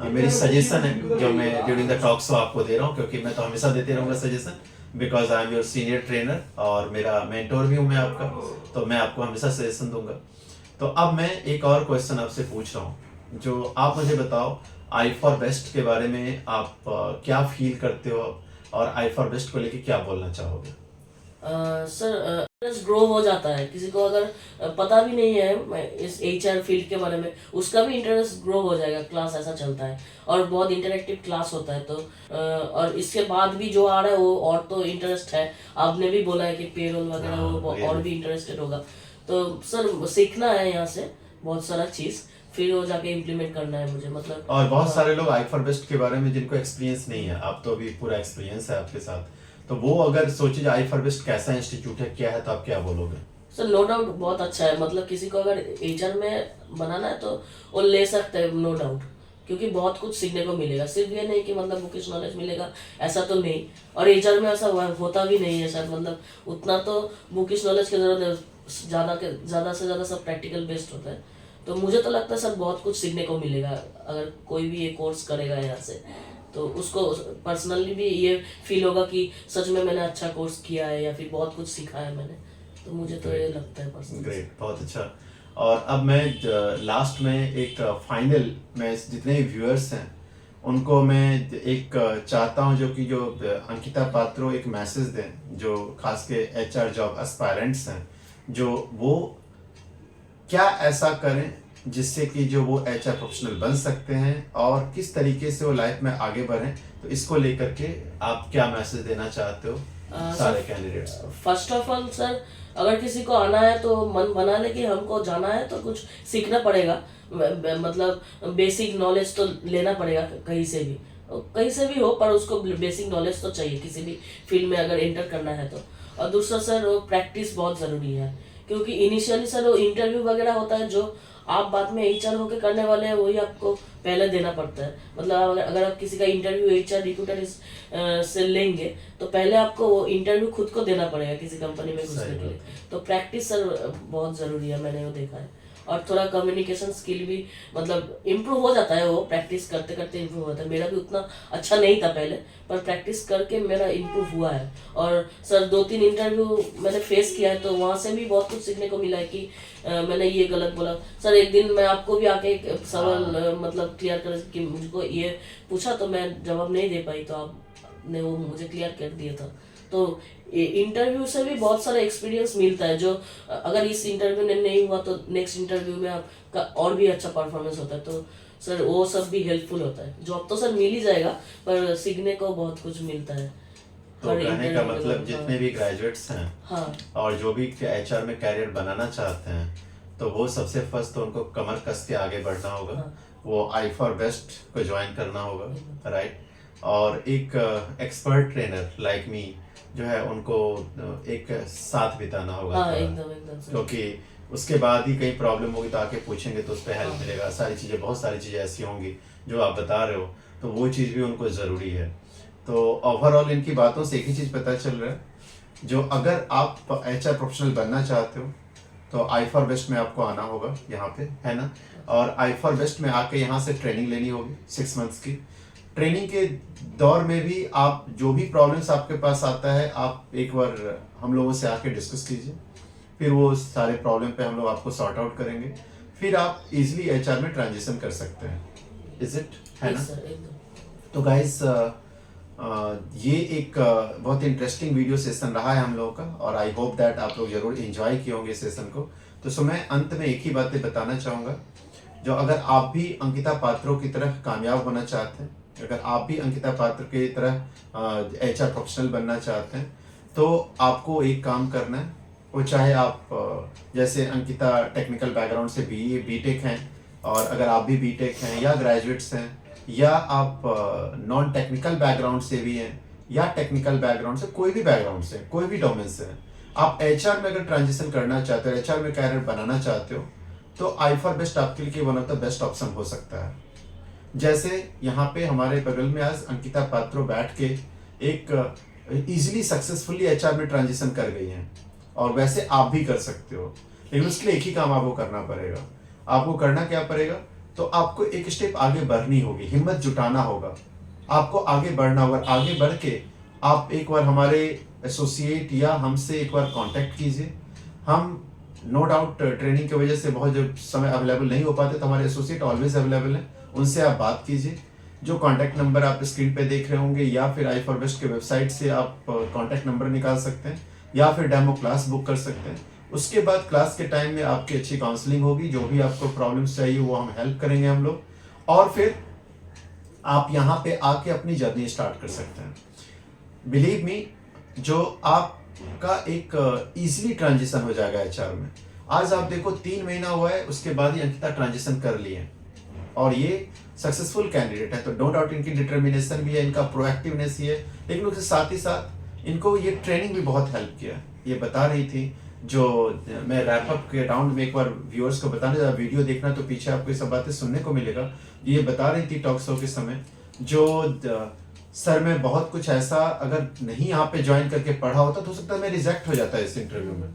मेरी सजेशन है जो मैं ड्यूरिंग द टॉक शो आपको दे रहा हूँ, क्योंकि मैं तो हमेशा देते रहूँगा suggestion, because I am your senior trainer और मेरा मेंटोर भी हूँ मैं आपका, तो मैं आपको हमेशा सजेशन दूंगा। तो अब मैं एक और क्वेश्चन आपसे पूछ रहा हूँ, जो आप मुझे बताओ आई फॉर बेस्ट के बारे में आप क्या फील करते हो और आई फॉर बेस्ट को लेके क्या बोलना चाहोगे? सर इंटरेस्ट ग्रो हो जाता है, किसी को अगर पता भी नहीं है मैं इस HR फील्ड के बारे में, उसका भी इंटरेस्ट ग्रो हो जाएगा। क्लास ऐसा चलता है और बहुत इंटरेक्टिव क्लास होता है, तो और इसके बाद भी जो आ रहा है वो और तो इंटरेस्ट है। आपने भी बोला है कि पेरोल वगैरह वो और भी इंटरेस्टेड होगा, तो सर सीखना है यहाँ से बहुत सारा चीज़, फिर वो जाके इम्प्लीमेंट करना है मुझे, मतलब। और बहुत सारे लोग आई फॉर बेस्ट के बारे में जिनको एक्सपीरियंस नहीं है, आप तो अभी पूरा एक्सपीरियंस है आपके साथ, तो वो अगर सोचे आई फॉर बेस्ट कैसा इंस्टीट्यूट है, क्या है, तो आप क्या बोलोगे? सर नो डाउट बहुत अच्छा है, मतलब किसी को अगर HR में बनाना है तो वो ले सकते हैं, नो डाउट, क्योंकि बहुत कुछ सीखने को मिलेगा। सिर्फ ये नहीं कि मतलब बुकिश नॉलेज मिलेगा, ऐसा तो नहीं। और HR में ऐसा होता भी नहीं है शायद, मतलब उतना तो बुकिश नॉलेज की जरूरत है, ज़्यादा से ज़्यादा सब प्रैक्टिकल बेस्ड होता है। तो मुझे तो लगता है सर बहुत कुछ सीखने को मिलेगा अगर कोई भी ये कोर्स करेगा यहाँ से, तो उसको पर्सनली भी ये फील होगा कि सच में मैंने अच्छा कोर्स किया है या फिर बहुत कुछ सीखा है मैंने, तो मुझे तो ये लगता है पर्सनली। ग्रेट, बहुत अच्छा। और अब मैं लास्ट में एक फाइनल में जितने भी व्यूअर्स हैं उनको मैं एक चाहता हूं जो अंकिता पात्रो एक मैसेज दें, जो खास के HR जॉब एस्पायरेंट्स हैं, जो वो क्या ऐसा करें जिससे कि जो वो HR प्रोफेशनल बन सकते हैं और किस तरीके से वो लाइफ में आगे बढ़ें, तो इसको लेकर के आप क्या मैसेज देना चाहते हो सारे कैंडिडेट्स को? फर्स्ट ऑफ ऑल सर, अगर किसी को आना है तो मन बना ले कि हमको जाना है तो कुछ सीखना पड़ेगा, मतलब बेसिक नॉलेज तो लेना पड़ेगा कहीं से भी। कहीं से भी हो, पर उसको बेसिक नॉलेज तो चाहिए किसी भी फील्ड में अगर एंटर करना है तो। और दूसरा सर वो प्रैक्टिस बहुत ज़रूरी है, क्योंकि इनिशियली सर वो इंटरव्यू वगैरह होता है जो आप बाद में एचआर होके करने वाले हैं, वही आपको पहले देना पड़ता है। मतलब अगर आप किसी का इंटरव्यू एचआर रिक्रूटर से लेंगे तो पहले आपको वो इंटरव्यू खुद को देना पड़ेगा किसी कंपनी में घुसने के लिए। तो प्रैक्टिस सर बहुत ज़रूरी है, मैंने वो देखा है। और थोड़ा कम्युनिकेशन स्किल भी मतलब इम्प्रूव हो जाता है, वो प्रैक्टिस करते करते इम्प्रूव होता है। मेरा भी उतना अच्छा नहीं था पहले, पर प्रैक्टिस करके मेरा इम्प्रूव हुआ है। और सर 2-3 इंटरव्यू मैंने फेस किया है, तो वहाँ से भी बहुत कुछ सीखने को मिला है कि मैंने ये गलत बोला। सर एक दिन मैं आपको भी आके एक सवाल मतलब क्लियर कर कि मुझको ये पूछा तो मैं जवाब नहीं दे पाई, तो आपने वो मुझे क्लियर कर दिया था। तो इंटरव्यू से भी बहुत सारा एक्सपीरियंस मिलता है, जो अगर इस इंटरव्यू में नहीं हुआ तो नेक्स्ट इंटरव्यू में आपका और भी अच्छा परफॉर्मेंस होता है। तो सर वो सब भी हेल्पफुल होता है। जॉब तो सर मिल ही जाएगा, पर सीखने को बहुत कुछ मिलता है। तो कहने का मतलब जितने भी ग्रेजुएट्स हैं हाँ और जो भी एचआर में कैरियर बनाना चाहते हैं, तो वो सबसे फर्स्ट तो उनको कमर कस के आगे बढ़ना होगा। हाँ। वो आई फॉर बेस्ट को ज्वाइन करना होगा, राइट। और एक एक्सपर्ट ट्रेनर लाइक मी जो है उनको एक साथ बिताना होगा हाँ, थोड़ा। एकदम सर। क्योंकि उसके बाद ही कहीं प्रॉब्लम होगी तो आके पूछेंगे तो उस पर हेल्प मिलेगा। सारी चीज़ें, बहुत सारी चीज़ें ऐसी होंगी जो आप बता रहे हो, तो वो चीज़ भी उनको ज़रूरी है। तो ओवरऑल इनकी बातों से एक ही चीज़ पता चल रहा है, जो अगर आप एचआर प्रोफेशनल बनना चाहते हो तो आई फॉर बेस्ट में आपको आना होगा यहाँ पे, है ना। और आई फॉर बेस्ट में आके यहाँ से ट्रेनिंग लेनी होगी 6 मंथ्स की। ट्रेनिंग के दौर में भी आप जो भी प्रॉब्लम्स आपके पास आता है, आप एक बार हम लोगों से आके डिस्कस कीजिए, फिर वो सारे प्रॉब्लम पे हम लोग आपको सॉर्ट आउट करेंगे, फिर आप इजीली एचआर में ट्रांजिशन कर सकते हैं। इज इट, है ना। तो गाइस ये एक बहुत इंटरेस्टिंग वीडियो सेशन रहा है हम लोगों का, और आई होप दैट आप लोग जरूर एंजॉय किए होंगे सेशन को। तो सो मैं अंत में एक ही बातें बताना चाहूँगा, जो अगर आप भी अंकिता पात्रों की तरह कामयाब होना चाहते हैं, अगर आप भी अंकिता पात्र की तरह एचआर प्रोफेशनल बनना चाहते हैं, तो आपको एक काम करना है। वो चाहे आप जैसे अंकिता टेक्निकल बैकग्राउंड से बीटेक हैं, और अगर आप भी बीटेक हैं या ग्रेजुएट्स हैं, या आप नॉन टेक्निकल बैकग्राउंड से भी हैं, या टेक्निकल बैकग्राउंड से, कोई भी बैकग्राउंड से, कोई भी डोमेन से हैं, आप एचआर में अगर ट्रांजिशन करना चाहते हो, एचआर में कैरियर बनाना चाहते हो, तो आई फॉर बेस्ट आपके लिए one of the best option हो सकता है। जैसे यहाँ पे हमारे बगल में आज अंकिता पात्रो बैठ के एक इजीली सक्सेसफुली एचआर में ट्रांजिशन कर गई हैं, और वैसे आप भी कर सकते हो। लेकिन उसके लिए एक ही काम आपको करना पड़ेगा। आपको करना क्या पड़ेगा, तो आपको एक स्टेप आगे बढ़नी होगी, हिम्मत जुटाना होगा, आपको आगे बढ़ना होगा। आगे बढ़ के आप एक बार हमारे एसोसिएट या हमसे एक बार कांटेक्ट कीजिए। हम नो डाउट ट्रेनिंग की वजह से बहुत जब समय अवेलेबल नहीं हो पाते, तो हमारे एसोसिएट ऑलवेज अवेलेबल हैं, उनसे आप बात कीजिए। जो कांटेक्ट नंबर आप स्क्रीन पे देख रहे होंगे, या फिर आई फॉर बेस्ट के वेबसाइट से आप कांटेक्ट नंबर निकाल सकते हैं, या फिर डेमो क्लास बुक कर सकते हैं। उसके बाद क्लास के टाइम में आपकी अच्छी काउंसलिंग होगी, जो भी आपको प्रॉब्लम्स चाहिए वो हम हेल्प करेंगे हम लोग, और फिर आप यहाँ पे आके अपनी जर्नी स्टार्ट कर सकते हैं। बिलीव मी, जो आपका एक इजीली ट्रांजिशन हो जाएगा एचआर में। आज आप देखो 3 महीना हुआ है, उसके बाद ही अंकिता ट्रांजिशन कर लिए, और ये सक्सेसफुल कैंडिडेट है। तो नो डाउट इनकी डिटर्मिनेशन भी है, इनका प्रोएक्टिवनेस ही है, लेकिन उसके साथ ही साथ इनको ये ट्रेनिंग भी बहुत हेल्प किया। ये बता रही थी, जो मैं रैपअप के राउंड में एक बार व्यूअर्स को बताने जा, वीडियो देखना तो पीछे आपको ये सब बातें सुनने को मिलेगा। ये बता रही थी टॉक शो के समय, जो सर मैं बहुत कुछ ऐसा अगर नहीं यहाँ पे ज्वाइन करके पढ़ा होता तो हो सकता है मैं रिजेक्ट हो जाता है इस इंटरव्यू में,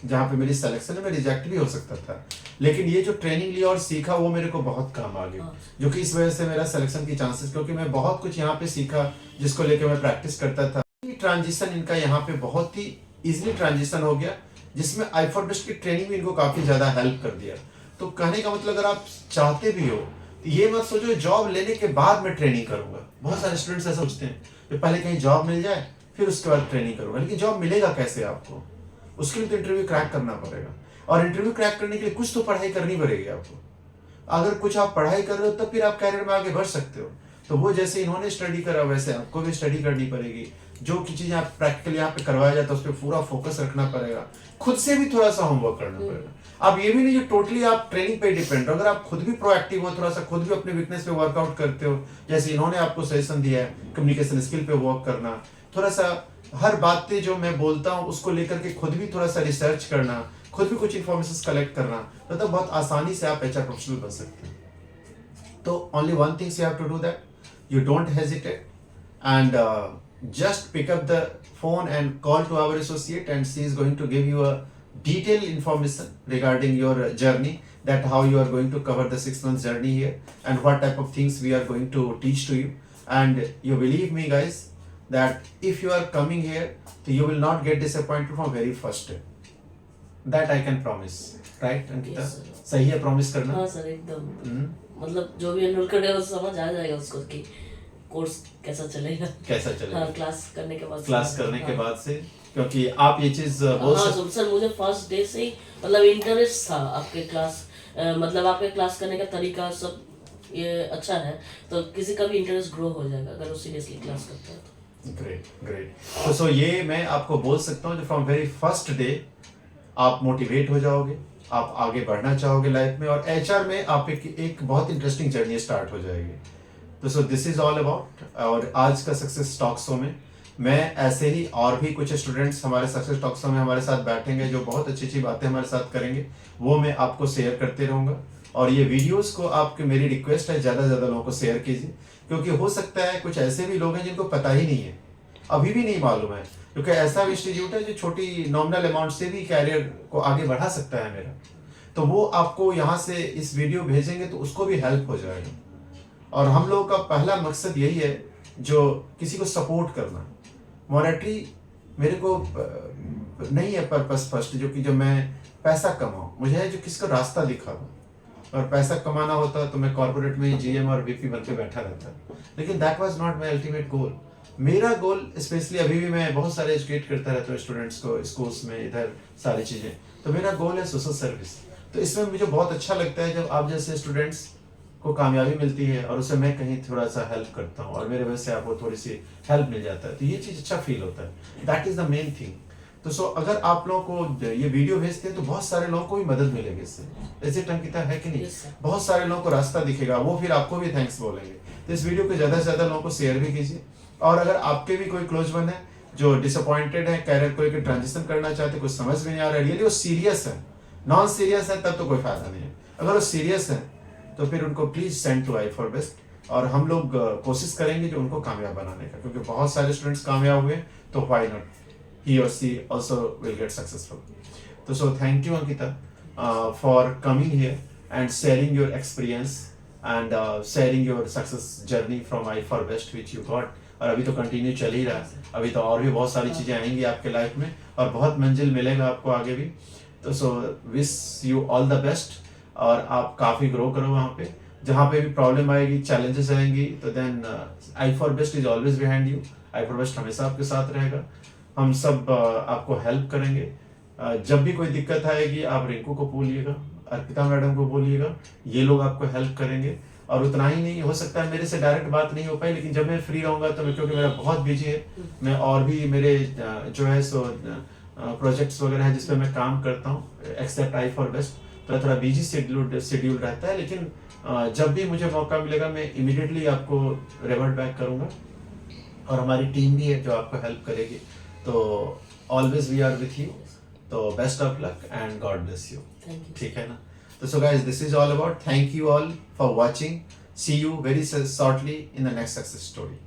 जहाँ पे मेरी सिलेक्शन है मैं रिजेक्ट भी हो सकता था। लेकिन ये जो ट्रेनिंग लिया और सीखा वो मेरे को बहुत काम आ गया, जो कि इस वजह से मेरा सिलेक्शन की चांसेस, क्योंकि मैं बहुत कुछ यहाँ पे सीखा जिसको लेकर मैं प्रैक्टिस करता था। ट्रांजिशन इनका यहाँ पे बहुत ही इजिली ट्रांजिशन हो गया, जिसमें आई फॉर बेस्ट की ट्रेनिंग भी इनको काफी ज्यादा हेल्प कर दिया। तो कहने का मतलब, अगर आप चाहते भी हो तो ये मत सोचो जॉब लेने के बाद मैं ट्रेनिंग करूंगा। बहुत सारे स्टूडेंट्स ऐसा सोचते हैं कि पहले कहीं जॉब मिल जाए फिर उसके बाद ट्रेनिंग करूंगा, लेकिन जॉब मिलेगा कैसे आपको? उसके लिए तो इंटरव्यू क्रैक करना पड़ेगा, और इंटरव्यू क्रैक करने के लिए कुछ तो पढ़ाई करनी पड़ेगी आपको। अगर कुछ आप पढ़ाई कर रहे हो तब फिर आप कैरियर में आगे बढ़ सकते हो। तो वो जैसे इन्होंने स्टडी करा वैसे आपको भी स्टडी करनी पड़ेगी। जो की चीजें आप प्रैक्टिकली यहाँ पे करवाया जाता है उस पर पूरा फोकस रखना पड़ेगा, खुद से भी थोड़ा सा होमवर्क करना पड़ेगा। आप ये भी नहीं जो टोटली आप ट्रेनिंग पे डिपेंड हो, अगर आप खुद भी प्रोएक्टिव हो, थोड़ा सा खुद भी अपने वीकनेस पे वर्कआउट करते हो, जैसे इन्होंने आपको सजेशन दिया है कम्युनिकेशन स्किल पे वर्क करना, थोड़ा सा हर बातें जो मैं बोलता हूँ उसको लेकर के खुद भी थोड़ा सा रिसर्च करना, खुद भी कुछ इन्फॉर्मेशन कलेक्ट करना, तो बहुत आसानी से आप एचआर प्रोफेशनल बन सकते हैं। तो only one things you have to do that, you don't hesitate and just pick up the phone and call to our associate, and she is going to give you a detailed information regarding your journey, that how you are going to cover the 6 months journey here and what type of things we are going to teach to you. And you believe me guys that if you are coming here, so you will not get disappointed from very first day, that I can promise, right Ankita? Yes, sir. सही है promise करना? हाँ sir एकदम, मतलब जो भी enrol करेगा वो समझ आ जाएगा उसको कि कोर्स कैसा चलेगा। हाँ, क्लास करने के बाद से, क्योंकि आप ये चीज बोल सकते। सर मुझे फर्स्ट डे से ही मतलब इंटरेस्ट था आपके क्लास, मतलब आपके क्लास करने का तरीका सब ये अच्छा है, तो किसी का भी इंटरेस्ट ग्रो हो जाएगा अगर वो सीरियसली क्लास करता है तो। ग्रेट। तो सो ये मैं आपको बोल सकता हूँ, जो फ्रॉम वेरी फर्स्ट डे आप मोटिवेट हो जाओगे, आप आगे बढ़ना चाहोगे लाइफ में, और एचआर में आप एक बहुत इंटरेस्टिंग जर्नी स्टार्ट हो जाएगी। तो so this is all about. और आज का सक्सेस टॉक शो में मैं ऐसे ही और भी कुछ स्टूडेंट्स हमारे सक्सेस टॉक शो में हमारे साथ बैठेंगे जो बहुत अच्छी अच्छी बातें हमारे साथ करेंगे, वो मैं आपको शेयर करते रहूँगा। और ये वीडियोस को आपके मेरी रिक्वेस्ट है ज़्यादा से ज़्यादा लोगों को शेयर कीजिए, क्योंकि हो सकता है कुछ ऐसे भी लोग हैं जिनको पता ही नहीं है, अभी भी नहीं मालूम है, क्योंकि ऐसा इंस्टीट्यूट है जो छोटी नॉमिनल अमाउंट से भी कैरियर को आगे बढ़ा सकता है मेरा। तो वो आपको यहाँ से इस वीडियो भेजेंगे तो उसको भी हेल्प हो जाएगा। और हम लोगों का पहला मकसद यही है, जो किसी को सपोर्ट करना। मॉनेटरी मेरे को नहीं है पर्पस फर्स्ट, जो कि जो मैं पैसा कमाऊँ, मुझे है जो किसका रास्ता दिखा दूँ। और पैसा कमाना होता तो मैं कॉर्पोरेट में जीएम और वीपी बन के बैठा रहता, लेकिन that was not my ultimate goal. मेरा गोल स्पेशली अभी भी मैं बहुत सारे एजुकेट करता रहता हूँ स्टूडेंट्स को स्कूल्स में, इधर सारी चीज़ें, तो मेरा गोल है सोशल सर्विस। तो इसमें मुझे बहुत अच्छा लगता है जब आप जैसे स्टूडेंट्स को कामयाबी मिलती है और उसे मैं कहीं थोड़ा सा हेल्प करता हूँ और मेरे वजह से आपको थोड़ी सी हेल्प मिल जाता है, तो ये चीज़ अच्छा फील होता है। That is the main thing. तो सो अगर आप लोगों को ये वीडियो भेजते हैं तो बहुत सारे लोगों को भी मदद मिलेगी इससे, ऐसे टंकिता है कि नहीं? बहुत सारे लोगों को रास्ता दिखेगा, वो फिर आपको भी थैंक्स बोलेंगे। तो इस वीडियो को ज़्यादा से ज़्यादा लोगों को शेयर भी कीजिए। और अगर आपके भी कोई क्लोज वन है जो डिसअपॉइंटेड है, कैरियर को लेकर ट्रांजिशन करना चाहते, कुछ समझ में नहीं आ रहा है, रियली वो सीरियस है, नॉन सीरियस है, तब तो कोई फायदा नहीं है। अगर वो सीरियस है तो फिर उनको प्लीज सेंड टू i4best, और हम लोग कोशिश करेंगे जो उनको कामयाब बनाने का, क्योंकि बहुत सारे स्टूडेंट्स कामयाब हुए, तो why not, he or she also will get successful. So thank you Ankita for coming here and sharing your experience and sharing your success journey from i4best which you got, और अभी तो continue चल ही रहा है, अभी तो और भी बहुत सारी चीज़ें आएंगी आपके लाइफ में और बहुत मंजिल मिलेगा आपको आगे भी। तो so wish you all the best, और आप काफ़ी ग्रो करो वहाँ पे। जहाँ पे भी प्रॉब्लम आएगी, चैलेंजेस आएंगी, तो then i4best is always behind you. i4best हमेशा आपके साथ रहेगा, हम सब आपको हेल्प करेंगे। जब भी कोई दिक्कत आएगी आप रिंकू को बोलिएगा, अर्पिता मैडम को बोलिएगा, ये लोग आपको हेल्प करेंगे। और उतना ही नहीं, हो सकता है मेरे से डायरेक्ट बात नहीं हो पाई, लेकिन जब मैं फ्री रहूँगा तो मैं, क्योंकि मेरा बहुत बिजी है, मैं और भी मेरे जो है सो प्रोजेक्ट्स वगैरह है जिस पे मैं काम करता हूँ एक्सेप्ट i4best, तो थोड़ा बिजी शेड्यूल रहता है, लेकिन जब भी मुझे मौका मिलेगा मैं इमीडिएटली आपको रिवर्ट बैक करूँगा। और हमारी टीम भी है जो आपको हेल्प करेगी। तो always we are with you, तो best of luck and god bless you. ठीक है ना? तो so guys, this is all about, thank you all for watching, see you very shortly in the next success story.